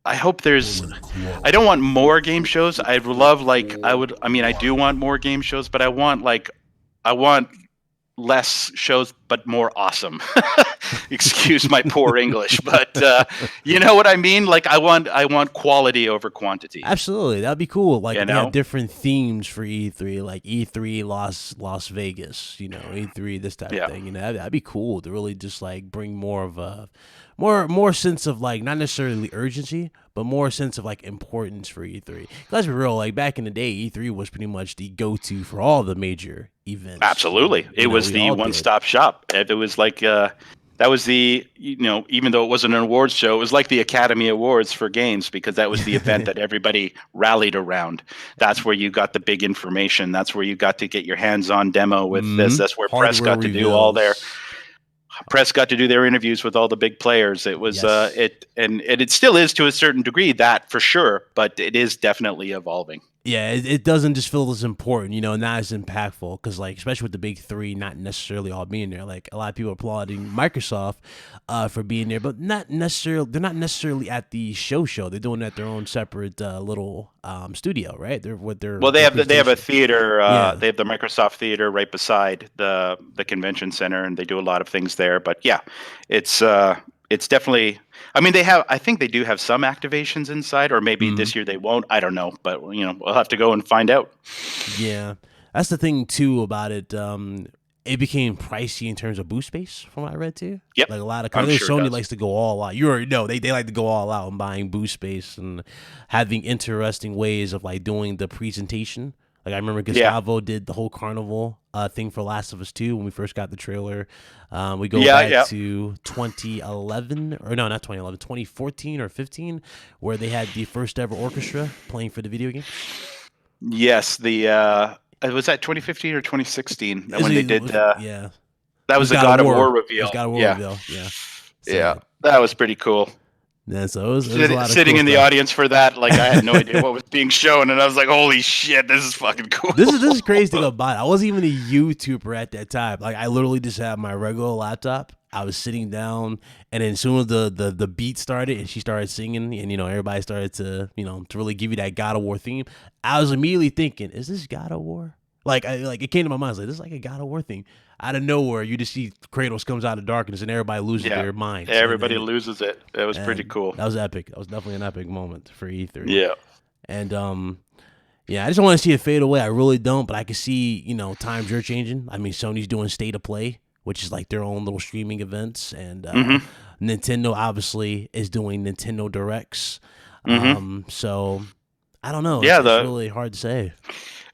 S3: I don't want more game shows. I'd love I do want more game shows, but I want less shows, but more awesome. Excuse my poor English, but you know what I mean? I want quality over quantity.
S2: Absolutely. That'd be cool. They have different themes for E3, like E3 Las Vegas, E3 this type of thing. That'd be cool to really just bring more of a more sense of not necessarily urgency, but more sense of importance for E3. Let's be real, back in the day, E3 was pretty much the go-to for all the major events.
S3: Absolutely. It was the one-stop shop. It was that was the, even though it wasn't an awards show, it was like the Academy Awards for games, because that was the event that everybody rallied around. That's where you got the big information. That's where you got to get your hands-on demo with this. That's where press got to do all their Press got to do their interviews with all the big players. It was
S2: Yes.
S3: it still is to a certain degree, that for sure, but it is definitely evolving.
S2: Yeah, it doesn't just feel as important, not as impactful, because like especially with the big three not necessarily all being there. Like a lot of people applauding Microsoft for being there, but not necessarily. They're not necessarily at the show. They're doing it at their own separate little studio, right? They're with their
S3: Well, they have a
S2: presentation.
S3: theater.
S2: Yeah.
S3: They have the Microsoft Theater right beside the convention center, and they do a lot of things there. But yeah, it's definitely. I mean, I think they do have some activations inside, or maybe this year they won't. I don't know, but we'll have to go and find out.
S2: Yeah, that's the thing too about it. It became pricey in terms of booth space, from what I read too.
S3: Yep,
S2: Like a lot of
S3: I'm
S2: companies,
S3: sure it
S2: Sony
S3: does.
S2: likes to go all out. You already know they like to go all out and buying booth space and having interesting ways of like doing the presentation. Like I remember Gustavo did the whole carnival thing for Last of Us 2 when we first got the trailer. We go back to 2011, or no, not 2011, 2014 or 15, where they had the first ever orchestra playing for the video game.
S3: Yes, was that 2015 or 2016 when they did?
S2: Yeah,
S3: that was the God of War reveal.
S2: It was God of War reveal. Yeah,
S3: Yeah, that was pretty cool.
S2: Yeah, so it was a lot of
S3: Sitting
S2: cool
S3: in the
S2: stuff.
S3: audience for that, like I had no idea what was being shown, and I was like, "Holy shit, this is fucking cool."
S2: This is crazy thing about it. I wasn't even a YouTuber at that time. Like I literally just had my regular laptop. I was sitting down, and then as soon as the beat started and she started singing, and everybody started to to really give you that God of War theme, I was immediately thinking, "Is this God of War?" Like it came to my mind. I was like, "This is like a God of War thing." Out of nowhere, you just see Kratos comes out of darkness, and everybody loses their minds.
S3: Everybody loses it. It was pretty cool.
S2: That was epic. That was definitely an epic moment for E3.
S3: Yeah.
S2: And yeah, I just don't want to see it fade away. I really don't, but I can see, times are changing. I mean, Sony's doing State of Play, which is like their own little streaming events, and Nintendo obviously is doing Nintendo Directs. So I don't know.
S3: Yeah,
S2: it's really hard to say.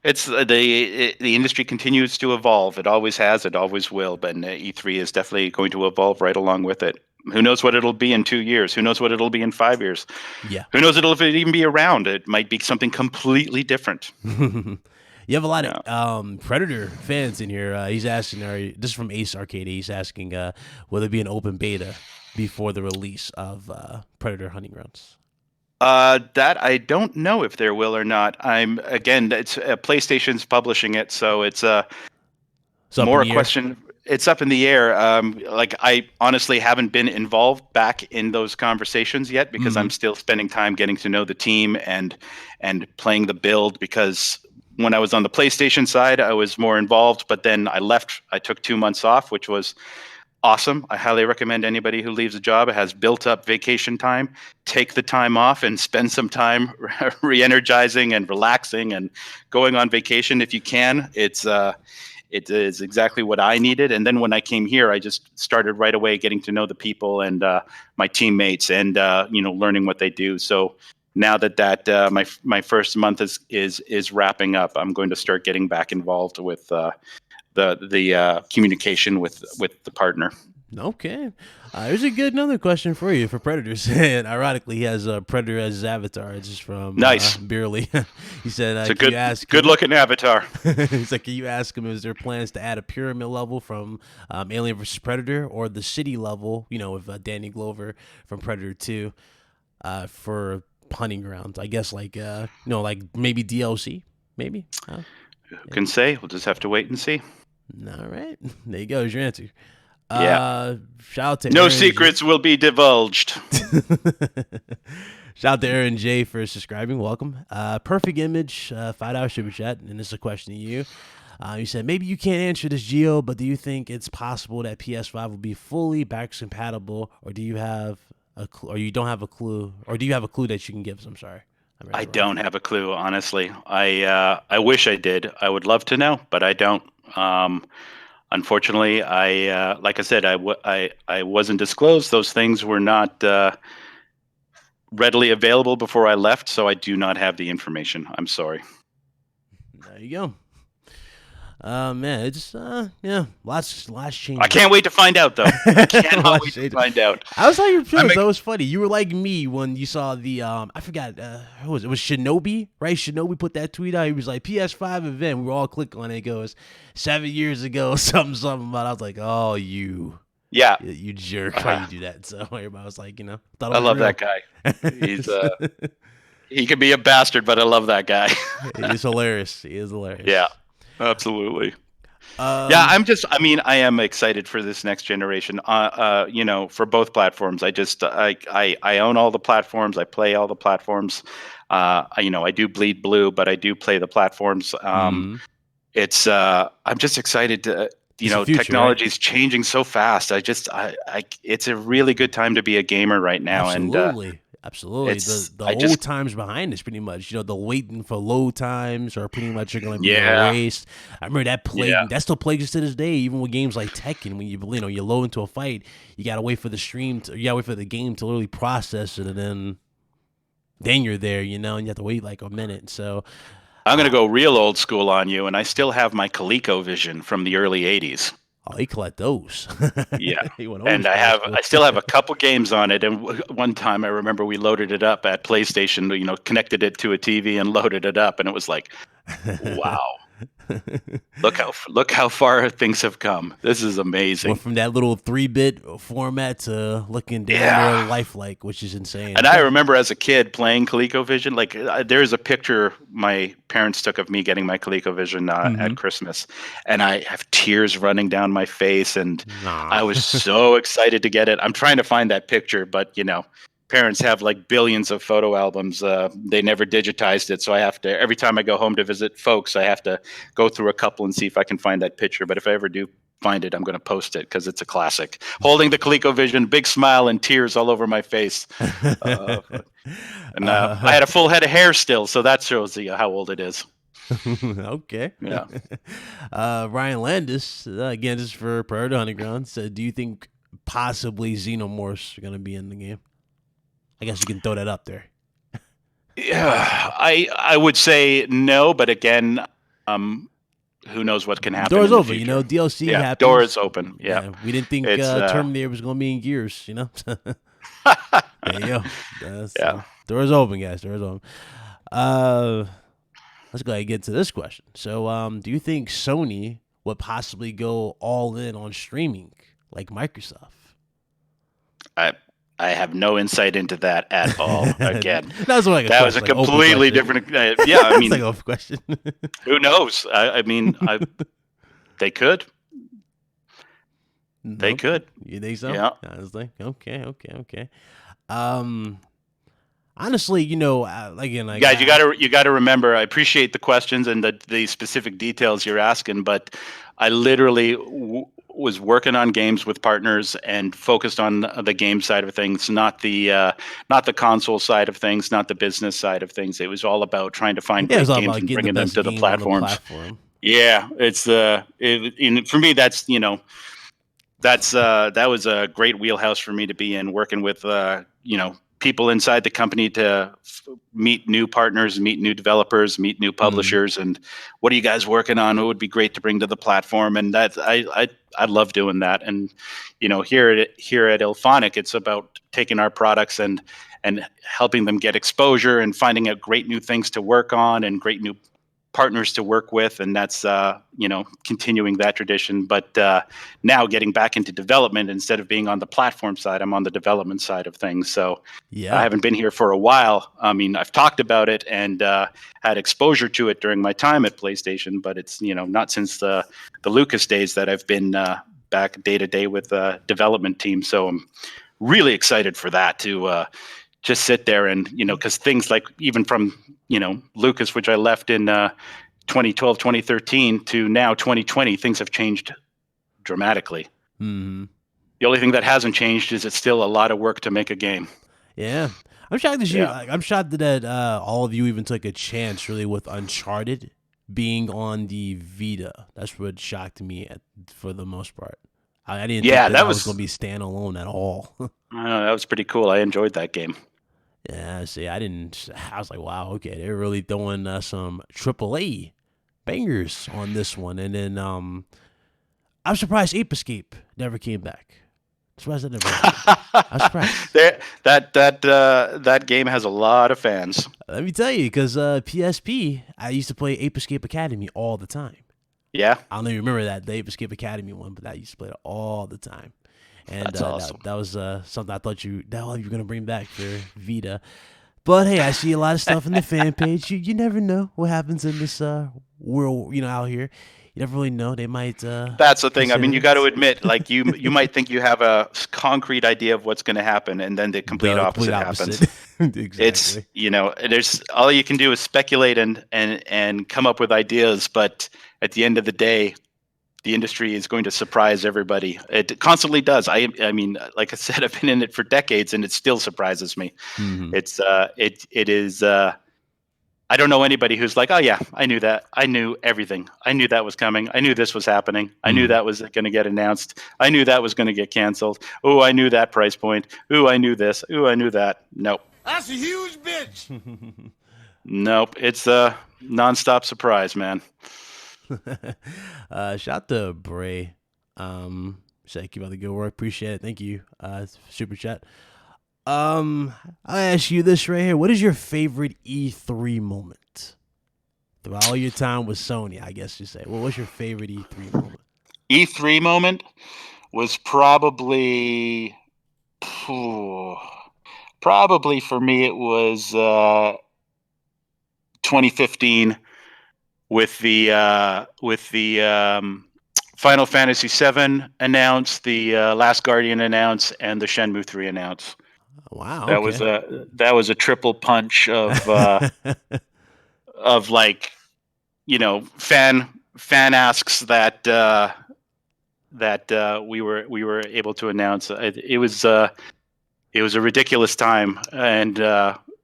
S3: It's the industry continues to evolve. It always has. It always will. But E3 is definitely going to evolve right along with it. Who knows what it'll be in 2 years? Who knows what it'll be in 5 years?
S2: Yeah.
S3: Who knows if it'll even be around? It might be something completely different.
S2: You have a lot of Predator fans in here. He's asking, this is from Ace Arcade. He's asking, will there be an open beta before the release of Predator Hunting Grounds?
S3: That I don't know if there will or not. It's PlayStation's publishing it, so it's more a question. It's up in the air. Like I honestly haven't been involved back in those conversations yet because I'm still spending time getting to know the team and playing the build. Because when I was on the PlayStation side, I was more involved, but then I left. I took 2 months off, which was awesome. I highly recommend anybody who leaves a job, has built up vacation time, take the time off and spend some time re-energizing and relaxing and going on vacation if you can. It is exactly what I needed. And then when I came here, I just started right away getting to know the people and my teammates and learning what they do. So now that my first month is wrapping up, I'm going to start getting back involved with the communication with the partner.
S2: Okay. Here's another question for you for Predators. And ironically, he has Predator as his avatar. It's just from
S3: Nice.
S2: Beerly. He said,
S3: It's a
S2: can you ask
S3: good looking avatar.
S2: He's like, can you ask him, is there plans to add a pyramid level from Alien vs. Predator or the city level, with Danny Glover from Predator 2 for Hunting Grounds? I guess like maybe DLC, maybe.
S3: Who can say? We'll just have to wait and see.
S2: All right. There you go. Here's your answer.
S3: Yeah.
S2: Shout out to
S3: No
S2: Aaron
S3: secrets will be divulged.
S2: Shout out to Aaron J for subscribing. Welcome. Perfect Image, $5 super chat, and this is a question to you. You said maybe you can't answer this, Gio, but do you think it's possible that PS5 will be fully backwards compatible, or do you have a clue, or you don't have a clue, or do you have a clue that you can give us? I'm sorry.
S3: I don't have a clue, honestly. I wish I did. I would love to know, but I don't. Unfortunately, like I said, I wasn't disclosed. Those things were not readily available before I left, so I do not have the information. I'm sorry.
S2: There you go. Man, it's lots changes.
S3: I can't wait to find out, though. I cannot wait to find out.
S2: I was how your feelings. That was funny. You were like me when you saw the I forgot who was it? It was Shinobi, right? Shinobi put that tweet out. He was like PS5 event. We were all click on it. It goes 7 years ago, something about. I was like, oh, you.
S3: Yeah,
S2: You jerk. Why you do that? So everybody was like, thought it
S3: I
S2: was
S3: love
S2: real.
S3: that guy. He's he can be a bastard, but I love that guy.
S2: He's hilarious. He is hilarious.
S3: Yeah, absolutely. Yeah,
S2: Um,
S3: I mean, I am excited for this next generation. For both platforms. I own all the platforms. I play all the platforms. I do bleed blue, but I do play the platforms.
S2: mhm.
S3: I'm just excited to,
S2: It's the future, right?
S3: technology is changing so fast. It's a really good time to be a gamer right now. And
S2: Absolutely. Absolutely. The
S3: I just,
S2: old times behind us pretty much, the waiting for load times are pretty much are gonna be
S3: yeah,
S2: erased. I remember that
S3: yeah.
S2: plague that still plagues us to this day, even with games like Tekken, when you load into a fight, you gotta wait for the you gotta wait for the game to literally process it, and then you're there, and you have to wait like a minute. So
S3: I'm going to
S2: uh,
S3: go real old school on you. And I still have my ColecoVision from the early 80s.
S2: you collect those.
S3: Yeah.
S2: You went old
S3: And
S2: school, school.
S3: I still have a couple games on it. And one time I remember we loaded it up at PlayStation, connected it to a TV and loaded it up. And it was like, wow, look how far things have come. This is amazing.
S2: Went from that little 3-bit format to looking damn near
S3: Yeah.
S2: lifelike, which is insane.
S3: And I remember as a kid playing ColecoVision. Like there's a picture my parents took of me getting my ColecoVision
S2: Mm-hmm.
S3: at Christmas, and I have tears running down my face, and
S2: Nah.
S3: I was so excited to get it. I'm trying to find that picture, but parents have like billions of photo albums. They never digitized it, so I have to every time I go home to visit folks, I have to go through a couple and see if I can find that picture. But if I ever do find it, I'm going to post it because it's a classic. Holding the ColecoVision, big smile and tears all over my face. Uh, I had a full head of hair still, so that shows you how old it is.
S2: Okay.
S3: Yeah.
S2: Ryan Landis, again, this is for Priority Underground, said, do you think possibly Xenomorphs are going to be in the game? I guess you can throw that up there.
S3: Yeah, I would say no, but again, who knows what can happen?
S2: Doors
S3: in the
S2: open,
S3: future.
S2: DLC
S3: Yeah,
S2: happens.
S3: doors open. Yeah,
S2: we didn't think
S3: it's
S2: Terminator was going to be in Gears, There you go.
S3: yeah.
S2: Doors open, guys. Doors open. Let's go ahead and get to this question. So, do you think Sony would possibly go all in on streaming like Microsoft?
S3: I have no insight into that at all. Again,
S2: that was
S3: a completely different. Yeah, I mean,
S2: like open question.
S3: Who knows? I mean, they could. They could.
S2: You think so?
S3: Yeah.
S2: Honestly, okay. Honestly, again,
S3: Guys, you gotta remember. I appreciate the questions and the specific details you're asking, but I literally was working on games with partners and focused on the game side of things, not the console side of things, not the business side of things. It was all about trying to find great games and bringing them to the platforms. Yeah, it's for me that was a great wheelhouse for me to be in, working with people inside the company to meet new partners, meet new developers, meet new publishers, and what are you guys working on? It would be great to bring to the platform, and that I love doing that. And here at Illfonic, it's about taking our products and helping them get exposure and finding out great new things to work on and great new partners to work with, and that's continuing that tradition. But now getting back into development, instead of being on the platform side, I'm on the development side of things. So
S2: yeah,
S3: I haven't been here for a while. I mean, I've talked about it and had exposure to it during my time at PlayStation, but it's not since the Lucas days that I've been back day to day with the development team. So I'm really excited for that to just sit there and because things like even from Lucas, which I left in 2012, 2013 to now 2020, things have changed dramatically.
S2: Mm-hmm.
S3: The only thing that hasn't changed is it's still a lot of work to make a game.
S2: Yeah, I'm shocked that I'm shocked that all of you even took a chance really with Uncharted being on the Vita. That's what shocked me for the most part. I didn't think that was going to be standalone at all.
S3: That was pretty cool. I enjoyed that game.
S2: Yeah, see, I was like, wow, okay, they're really throwing some AAA bangers on this one. And then I'm surprised Ape Escape never came back. I'm surprised that never happened. I'm surprised.
S3: That game has a lot of fans.
S2: Let me tell you, because PSP, I used to play Ape Escape Academy all the time.
S3: Yeah.
S2: I don't even remember the Ape Escape Academy one, but I used to play it all the time. And
S3: That's awesome.
S2: that was something I thought you were gonna bring back for Vita. But hey, I see a lot of stuff in the fan page. You never know what happens in this world, out here. You never really know. They might.
S3: That's the thing. I mean, you got to admit, like you might think you have a concrete idea of what's going to happen, and then the complete opposite happens.
S2: Exactly.
S3: It's there's all you can do is speculate and come up with ideas, but at the end of the day, the industry is going to surprise everybody. It constantly does. I mean, like I said, I've been in it for decades, and it still surprises me.
S2: Mm-hmm.
S3: It is. I don't know anybody who's like, oh yeah, I knew that. I knew everything. I knew that was coming. I knew this was happening. I knew that was going to get announced. I knew that was going to get canceled. Oh, I knew that price point. Oh, I knew this. Oh, I knew that. Nope.
S4: That's a huge bitch.
S3: Nope. It's a nonstop surprise, man.
S2: Shout to Bray. Say keep up the good work. Appreciate it. Thank you. Super chat. I'll ask you this right here. What is your favorite E3 moment? Throughout all your time with Sony, I guess you say. Well, what's your favorite E3 moment?
S3: E3 moment was probably for me it was 2015 with the Final Fantasy VII announced, the Last Guardian announced, and the Shenmue 3 announced.
S2: Wow,
S3: that was a triple punch of of like, fan asks that we were able to announce. It was a ridiculous time, and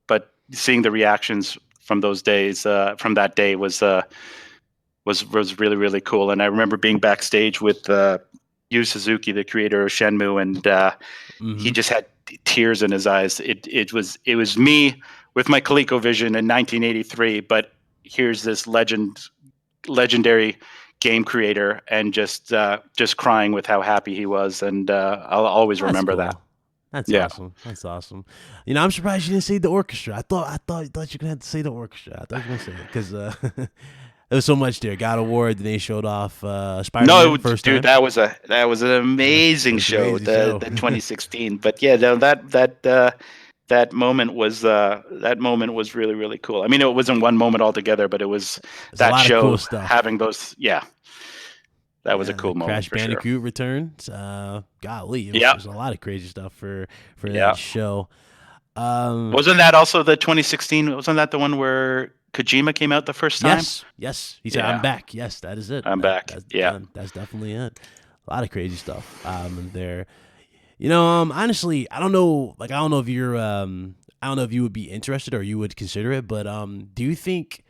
S3: but seeing the reactions from those days, from that day was really, really cool. And I remember being backstage with Yu Suzuki, the creator of Shenmue, and he just had tears in his eyes. It was me with my ColecoVision in 1983, but here's this legendary game creator, and just crying with how happy he was, and I'll always remember that.
S2: That's awesome. That's awesome. I'm surprised you didn't say the orchestra. I thought you were gonna have to say the orchestra. I thought you were gonna say it because there was so much there. God of War. Then they showed off Spider-Man first time.
S3: Dude, that was an amazing show. The 2016. But yeah, that moment was really, really cool. I mean, it wasn't one moment altogether, but it was that show cool stuff. Having those. Yeah. That was a cool moment.
S2: Crash Bandicoot returns. Golly, there's a lot of crazy stuff for that show.
S3: Wasn't that also the 2016? Wasn't that the one where Kojima came out the first time?
S2: Yes. He said, "I'm back." Yes, that is it.
S3: I'm back.
S2: That's definitely it. A lot of crazy stuff there. Honestly, I don't know. Like, I don't know if you're. I don't know if you would be interested or you would consider it. But do you think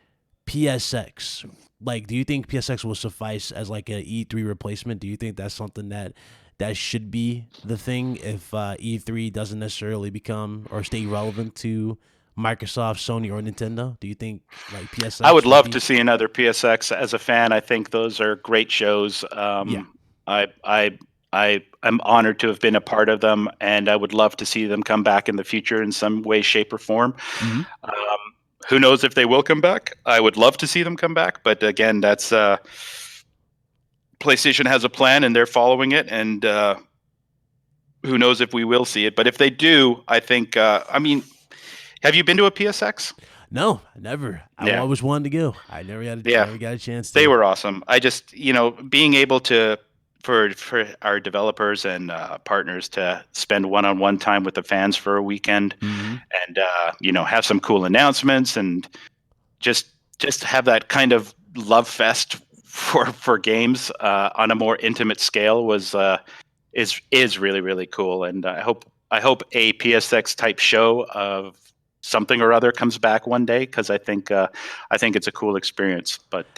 S2: PSX? Like, do you think PSX will suffice as like an E3 replacement? Do you think that's something that should be the thing if E3 doesn't necessarily become or stay relevant to Microsoft, Sony, or Nintendo? Do you think like PSX?
S3: I would love to see another PSX. As a fan, I think those are great shows. I'm honored to have been a part of them, and I would love to see them come back in the future in some way, shape, or form. Mm-hmm. Who knows if they will come back? I would love to see them come back, but again, that's PlayStation has a plan and they're following it, and who knows if we will see it? But if they do, I think. I mean, have you been to a PSX?
S2: No, never. I always wanted to go. I never got a chance to.
S3: They were awesome. I just, being able to. For our developers and partners to spend one-on-one time with the fans for a weekend, and have some cool announcements, and just have that kind of love fest for games on a more intimate scale is really, really cool. And I hope a PSX type show of something or other comes back one day, because I think it's a cool experience. But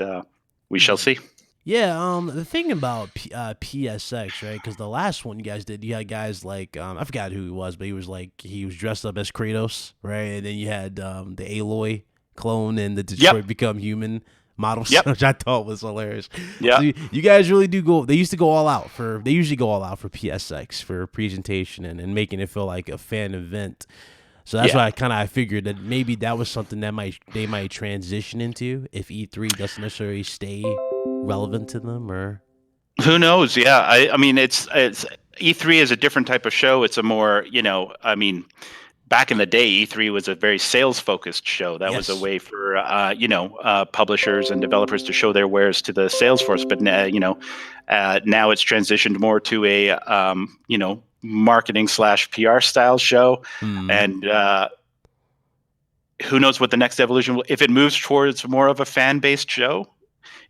S3: we shall see.
S2: Yeah, the thing about PSX, right? Because the last one you guys did, you had guys like I forgot who he was, but he was dressed up as Kratos, right? And then you had the Aloy clone and the Detroit Become Human models, which I thought was hilarious. Yeah, so you guys really do go. They usually go all out for PSX for presentation and making it feel like a fan event. So that's why I figured that maybe that was something that they might transition into if E3 doesn't necessarily stay relevant to them, or
S3: Who knows? Yeah, I mean, it's E3 is a different type of show. It's a more, I mean, back in the day, E3 was a very sales focused show. That was a
S2: Yes.
S3: way for publishers and developers to show their wares to the sales force. But now it's transitioned more to a marketing / PR style show, and who knows what the next evolution will. If it moves towards more of a fan based show.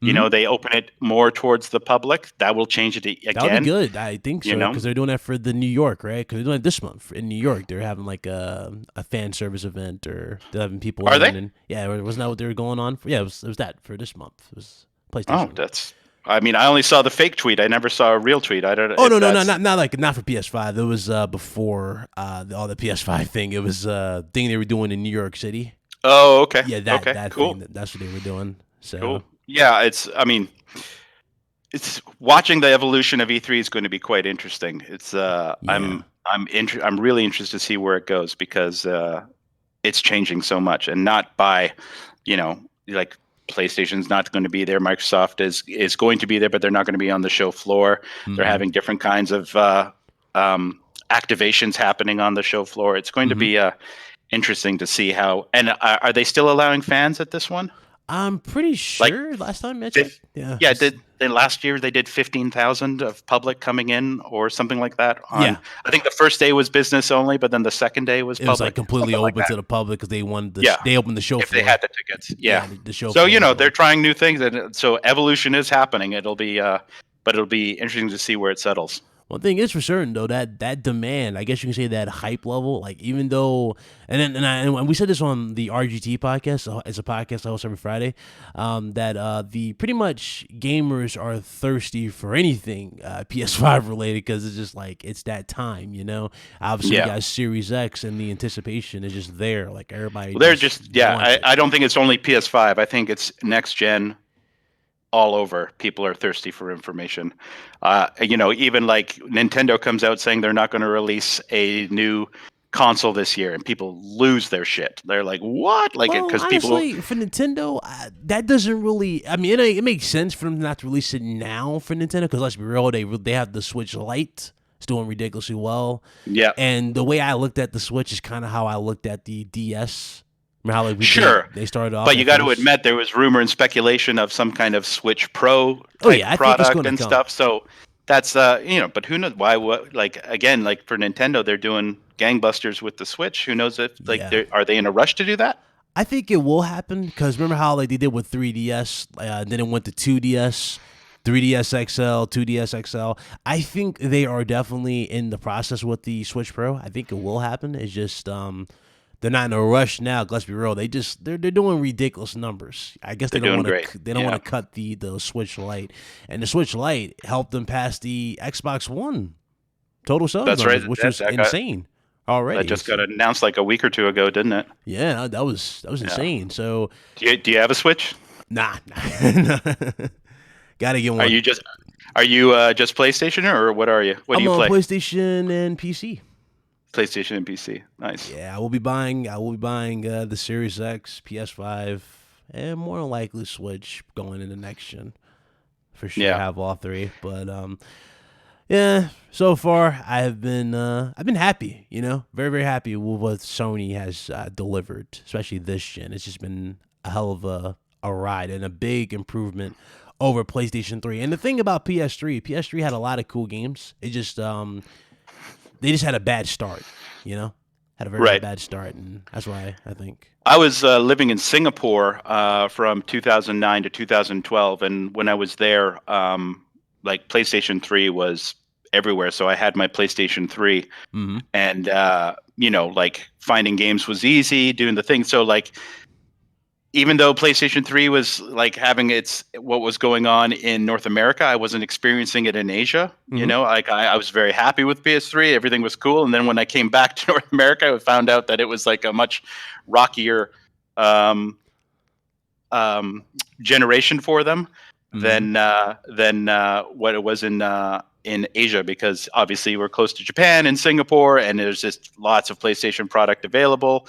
S3: They open it more towards the public. That will change it again.
S2: That would be good. I think so, because
S3: know?
S2: they're doing that for the New York, right? Because they're doing it this month in New York. They're having like a fan service event, or they're having people.
S3: Are they?
S2: And, yeah, wasn't that what they were going on for? Yeah, it was that for this month. It was PlayStation.
S3: Oh, that's. I mean, I only saw the fake tweet. I never saw a real tweet. I don't.
S2: Oh no, not for PS5. It was before all the PS5 thing. It was thing they were doing in New York City.
S3: Oh, okay.
S2: Yeah, that
S3: cool.
S2: thing. That's what they were doing. So.
S3: Cool. Yeah, it's watching the evolution of E3 is going to be quite interesting. It's I'm really interested to see where it goes, because it's changing so much, and not by, like PlayStation's not going to be there. Microsoft is going to be there, but they're not going to be on the show floor. They're having different kinds of activations happening on the show floor. It's going to be interesting to see how. And are they still allowing fans at this one?
S2: I'm pretty sure last time I checked.
S3: Last year they did 15,000 of public coming in or something like that.
S2: Yeah.
S3: I think the first day was business only, but then the second day was public.
S2: It was like completely open to the public, because they wanted they opened the show
S3: if
S2: floor.
S3: they had the tickets. Yeah.
S2: The show
S3: so,
S2: floor.
S3: they're trying new things, and so evolution is happening. It'll be but it'll be interesting to see where it settles.
S2: One thing is for certain, though, that demand, I guess you can say that hype level, like, even though, and we said this on the RGT podcast, it's a podcast I host every Friday, that the pretty much gamers are thirsty for anything PS5 related, because it's just like, it's that time, Obviously, you guys Series X, and the anticipation is just there, like everybody.
S3: Well, they're just I don't think it's only PS5. I think it's next gen. All over, people are thirsty for information. Even like Nintendo comes out saying they're not going to release a new console this year, and people lose their shit. They're like, "What?" Like, because people
S2: for Nintendo, that doesn't really. I mean, it makes sense for them not to release it now for Nintendo, because let's be real, they have the Switch Lite. It's doing ridiculously well. Yeah, and the way I looked at the Switch is kind of how I looked at the DS. How they started off,
S3: but you got to admit there was rumor and speculation of some kind of Switch Pro type product and stuff. So that's but who knows why? What, like, again, like for Nintendo, they're doing gangbusters with the Switch. Who knows if are they in a rush to do that?
S2: I think it will happen, because remember how like they did with 3DS, then it went to 2DS. 3DS XL, 2DS XL. I think they are definitely in the process with the Switch Pro. I think it will happen. It's just they're not in a rush now. Let's be real. They're doing ridiculous numbers. I guess they don't want to cut the Switch Lite, and the Switch Lite helped them pass the Xbox One total sales numbers, which was insane. Already,
S3: that just got announced like a week or two ago, didn't it?
S2: Yeah, that was insane. So,
S3: do you have a Switch?
S2: Nah. Gotta get one.
S3: Are you just PlayStation, or what are you? What do you play?
S2: I'm on PlayStation and PC.
S3: PlayStation and PC. Nice.
S2: Yeah, I will be buying the Series X, PS5, and more than likely Switch going into next gen. For sure, I have all three. But yeah, so far I've been happy. Very, very happy with what Sony has delivered, especially this gen. It's just been a hell of a ride, and a big improvement over PlayStation 3. And the thing about PS3 had a lot of cool games. It just they just had a bad start, had a very bad start, and that's why I think.
S3: I was living in Singapore from 2009 to 2012, and when I was there, like PlayStation 3 was everywhere, so I had my PlayStation 3, and like finding games was easy, doing the thing. So like, even though PlayStation 3 was like having what was going on in North America, I wasn't experiencing it in Asia. Like I was very happy with PS3. Everything was cool. And then when I came back to North America, I found out that it was like a much rockier generation for them than what it was in Asia, because obviously we're close to Japan and Singapore, and there's just lots of PlayStation product available.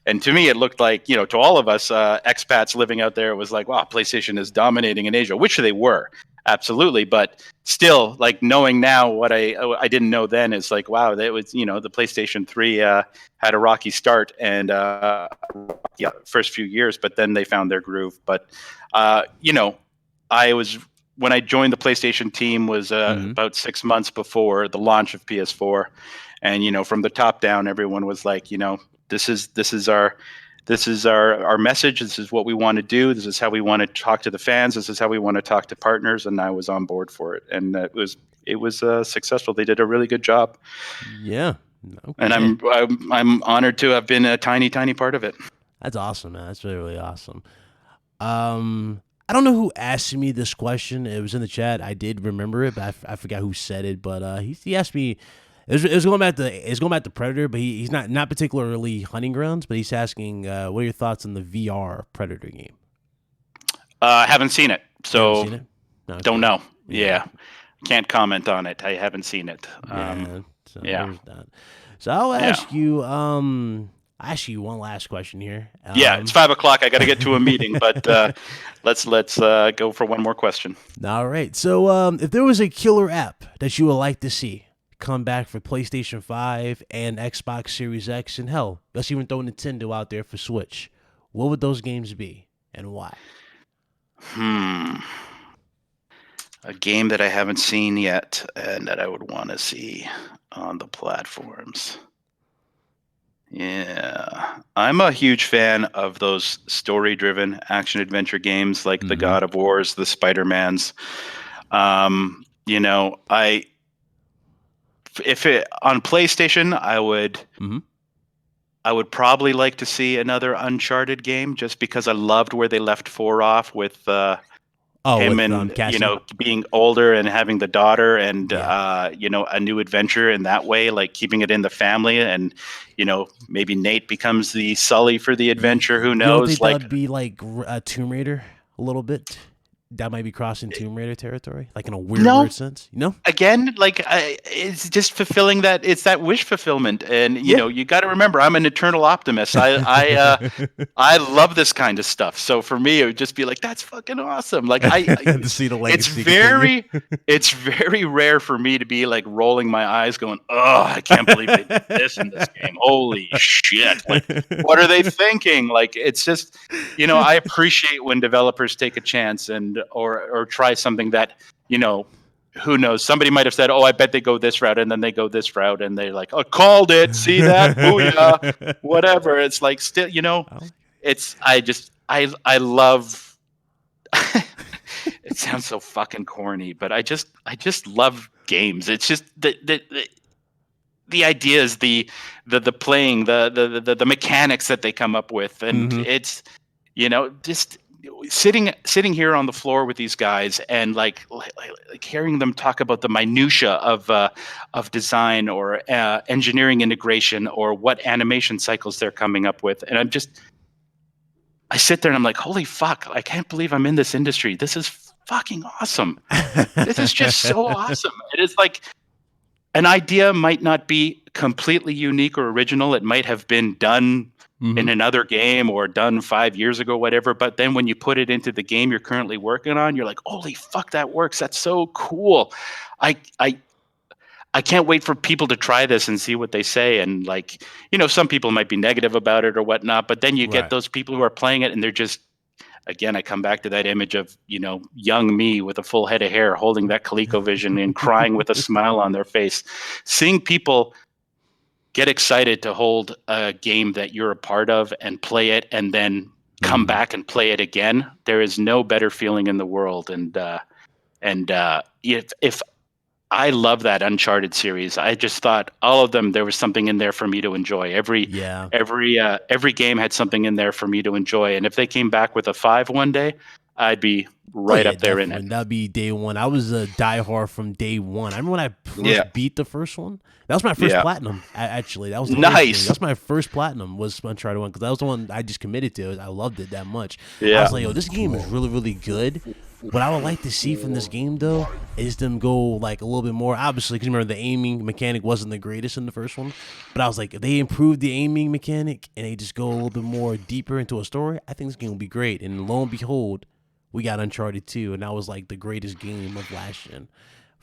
S3: And to me, it looked like, to all of us expats living out there, it was like, wow, PlayStation is dominating in Asia, which they were. absolutely. But still, like knowing now what I didn't know then is like, wow, that was, you know, the PlayStation 3 had a rocky start and first few years, but then they found their groove. But you know, when I joined the PlayStation team was about 6 months before the launch of PS4, and you know, from the top down, everyone was like, you know, this is our message. This is what we want to do. This is how we want to talk to the fans. This is how we want to talk to partners. And I was on board for it, and it was successful. They did a really good job.
S2: Yeah, okay.
S3: And I'm honored to have been a tiny part of it.
S2: That's awesome, man. That's really, really awesome. I don't know who asked me this question. It was in the chat. I did remember it, but I forgot who said it. But he asked me. It was going back to Predator, but he's not particularly Hunting Grounds, but he's asking, what are your thoughts on the VR Predator game?
S3: I haven't seen it, so
S2: seen it? No,
S3: don't know. Yeah, can't comment on it. I haven't seen it.
S2: There's that. So I'll ask you. Ask you one last question here.
S3: It's 5 o'clock. I got to get to a meeting, but let's go for one more question.
S2: All right. So if there was a killer app that you would like to see come back for PlayStation 5 and Xbox Series X, and hell, let's even throw Nintendo out there for Switch, what would those games be and why?
S3: A game that I haven't seen yet and that I would want to see on the platforms. Yeah, I'm a huge fan of those story-driven action-adventure games like the God of Wars, the Spider-Mans. You know, if it on PlayStation, I would probably like to see another Uncharted game, just because I loved where they left 4 off with him and you know, being older and having the daughter, and you know, a new adventure in that way, like keeping it in the family, and you know, maybe Nate becomes the Sully for the adventure. Who knows? You don't think
S2: that would be like Tomb Raider a little bit? That might be crossing Tomb Raider territory, like in a weird sense. No,
S3: again, like it's just fulfilling that. It's that wish fulfillment, and you know, you got to remember, I'm an eternal optimist. I love this kind of stuff. So for me, it would just be like, that's fucking awesome. Like
S2: to see the legacy.
S3: It's very rare for me to be like rolling my eyes, going, "Oh, I can't believe they did this in this game. Holy shit! Like, what are they thinking?" Like, it's just, you know, I appreciate when developers take a chance and or try something that, you know, who knows, somebody might have said, oh, I bet they go this route, and then they go this route, and they're like, oh, called it, see that, booyah, whatever. It's like, still, you know, it's I love it sounds so fucking corny, but I just love games. It's just the ideas, the playing, the mechanics that they come up with, and it's, you know, just sitting here on the floor with these guys and like hearing them talk about the minutia of design or engineering integration or what animation cycles they're coming up with, and I sit there and I'm like, holy fuck, I can't believe I'm in this industry. This is fucking awesome. This is just so awesome. It is like, an idea might not be completely unique or original. It might have been done in another game or done 5 years ago, whatever. But then when you put it into the game you're currently working on, you're like, holy fuck, that works. That's so cool. I can't wait for people to try this and see what they say. And like, you know, some people might be negative about it or whatnot, but then you get those people who are playing it and they're just, again, I come back to that image of, you know, young me with a full head of hair holding that ColecoVision and crying with a smile on their face. Seeing people get excited to hold a game that you're a part of and play it and then come back and play it again. There is no better feeling in the world. And if I love that Uncharted series, I just thought all of them, there was something in there for me to enjoy. Every game had something in there for me to enjoy. And if they came back with a 5 one day, I'd be right up there in it.
S2: That'd be day one. I was a diehard from day one. I remember when I first beat the first one. That was my first platinum, actually. That was the
S3: nice.
S2: That's my first platinum was Uncharted 1, because that was the one I just committed to. I loved it that much. I was like, yo, this game is really, really good. What I would like to see from this game, though, is them go like a little bit more. Obviously, because remember the aiming mechanic wasn't the greatest in the first one. But I was like, if they improve the aiming mechanic and they just go a little bit more deeper into a story, I think this game will be great. And lo and behold, we got Uncharted 2, and that was like the greatest game of last gen.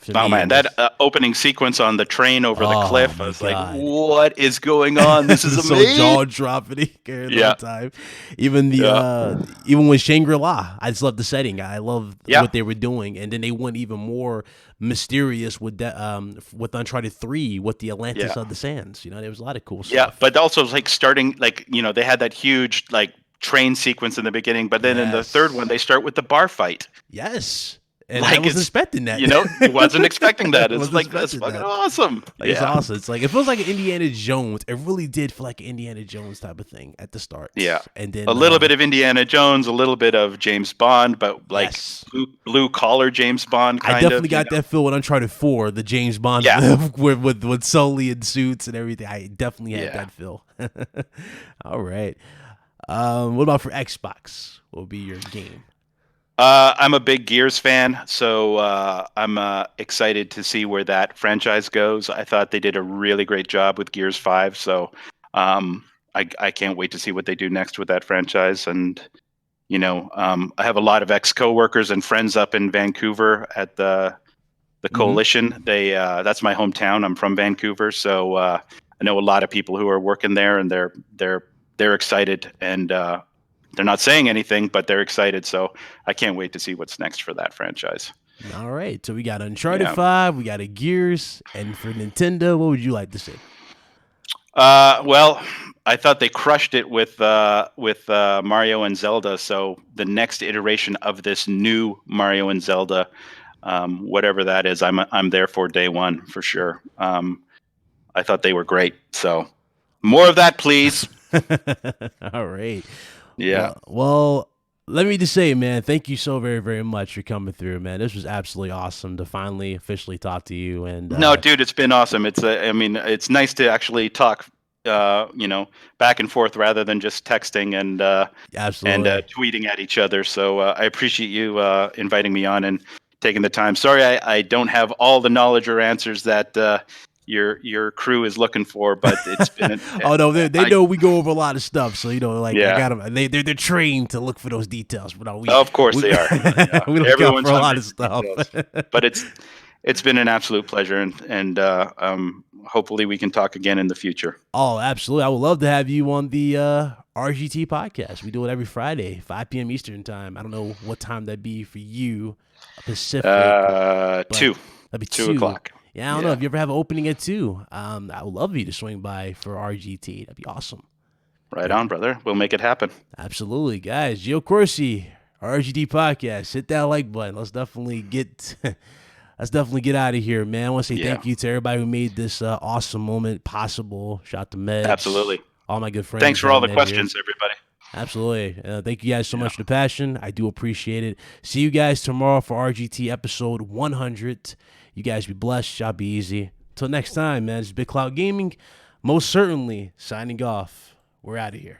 S2: To
S3: Oh
S2: me,
S3: man,
S2: it was-
S3: that opening sequence on the train over the
S2: Oh,
S3: cliff, I
S2: my
S3: was
S2: God.
S3: like, "What is going on? This is
S2: so
S3: amazing!"
S2: jaw dropping the
S3: Yeah.
S2: whole time. Even the
S3: Yeah.
S2: even with Shangri-La, I just love the setting. I love
S3: Yeah.
S2: what they were doing, and then they went even more mysterious with that with Uncharted 3 with the Atlantis
S3: Yeah.
S2: of the Sands. You know, there was a lot of cool
S3: Yeah,
S2: stuff.
S3: but also like starting like they had that huge like train sequence in the beginning, but then in the
S2: Yes.
S3: third one they start with the bar fight.
S2: Yes. And
S3: Like,
S2: I wasn't
S3: it's-
S2: expecting that.
S3: You wasn't expecting that. It's
S2: Wasn't
S3: like that's
S2: expecting
S3: fucking
S2: that.
S3: awesome.
S2: Like, it's awesome. It's like it feels like an Indiana Jones. It really did feel like an Indiana Jones type of thing at the start.
S3: Yeah.
S2: And then
S3: A little bit of Indiana Jones, a little bit of James Bond, but like
S2: Yes.
S3: blue collar James Bond kind
S2: I
S3: of.
S2: definitely got that feel with Uncharted 4, the James Bond
S3: Yeah.
S2: with Sully and suits and everything. I definitely had
S3: Yeah.
S2: that feel. All right. What about for Xbox? What would be your game?
S3: I'm a big Gears fan, so I'm excited to see where that franchise goes. I thought they did a really great job with Gears 5, so I can't wait to see what they do next with that franchise. And I have a lot of ex-coworkers and friends up in Vancouver at the Coalition. They that's my hometown. I'm from Vancouver, so I know a lot of people who are working there, and they're excited, and they're not saying anything, but they're excited. So I can't wait to see what's next for that franchise.
S2: All right. So we got Uncharted
S3: Yeah.
S2: 5, we got a Gears, and for Nintendo, what would you like to see?
S3: Well, I thought they crushed it with Mario and Zelda. So the next iteration of this new Mario and Zelda, whatever that is, I'm there for day one for sure. I thought they were great. So more of that, please.
S2: All right.
S3: Yeah.
S2: Well, let me just say, man, thank you so very, very much for coming through, man. This was absolutely awesome to finally officially talk to you. And
S3: No, dude, it's been awesome. It's nice to actually talk, back and forth rather than just texting and
S2: absolutely.
S3: tweeting at each other. So I appreciate you inviting me on and taking the time. Sorry, I don't have all the knowledge or answers that your crew is looking for, but it's been.
S2: Oh no, they know we go over a lot of stuff, so like
S3: Yeah.
S2: I got them. They're trained to look for those details. But no,
S3: Of course they are. Yeah.
S2: we look out
S3: Everyone's
S2: for a lot
S3: hungry
S2: of
S3: for
S2: stuff.
S3: details. But it's been an absolute pleasure, and hopefully we can talk again in the future.
S2: Oh, absolutely. I would love to have you on the RGT podcast. We do it every Friday, 5 p.m. Eastern time. I don't know what time that'd be for you, Pacific.
S3: 2.
S2: That'd be
S3: 2 o'clock.
S2: Yeah, I don't know if you ever have an opening at 2. I would love you to swing by for RGT. That'd be awesome.
S3: Right on, brother. We'll make it happen.
S2: Absolutely, guys. Gio Corsi, RGT podcast. Hit that like button. Let's definitely get out of here, man. I want to say thank you to everybody who made this awesome moment possible. Shout out to Med.
S3: Absolutely.
S2: All my good friends.
S3: Thanks for all the
S2: Med
S3: questions,
S2: here.
S3: everybody.
S2: Absolutely. Thank you guys so much for the passion. I do appreciate it. See you guys tomorrow for RGT episode 100. You guys be blessed. Y'all be easy. Till next time, man. This is Big Cloud Gaming. Most certainly signing off. We're out of here.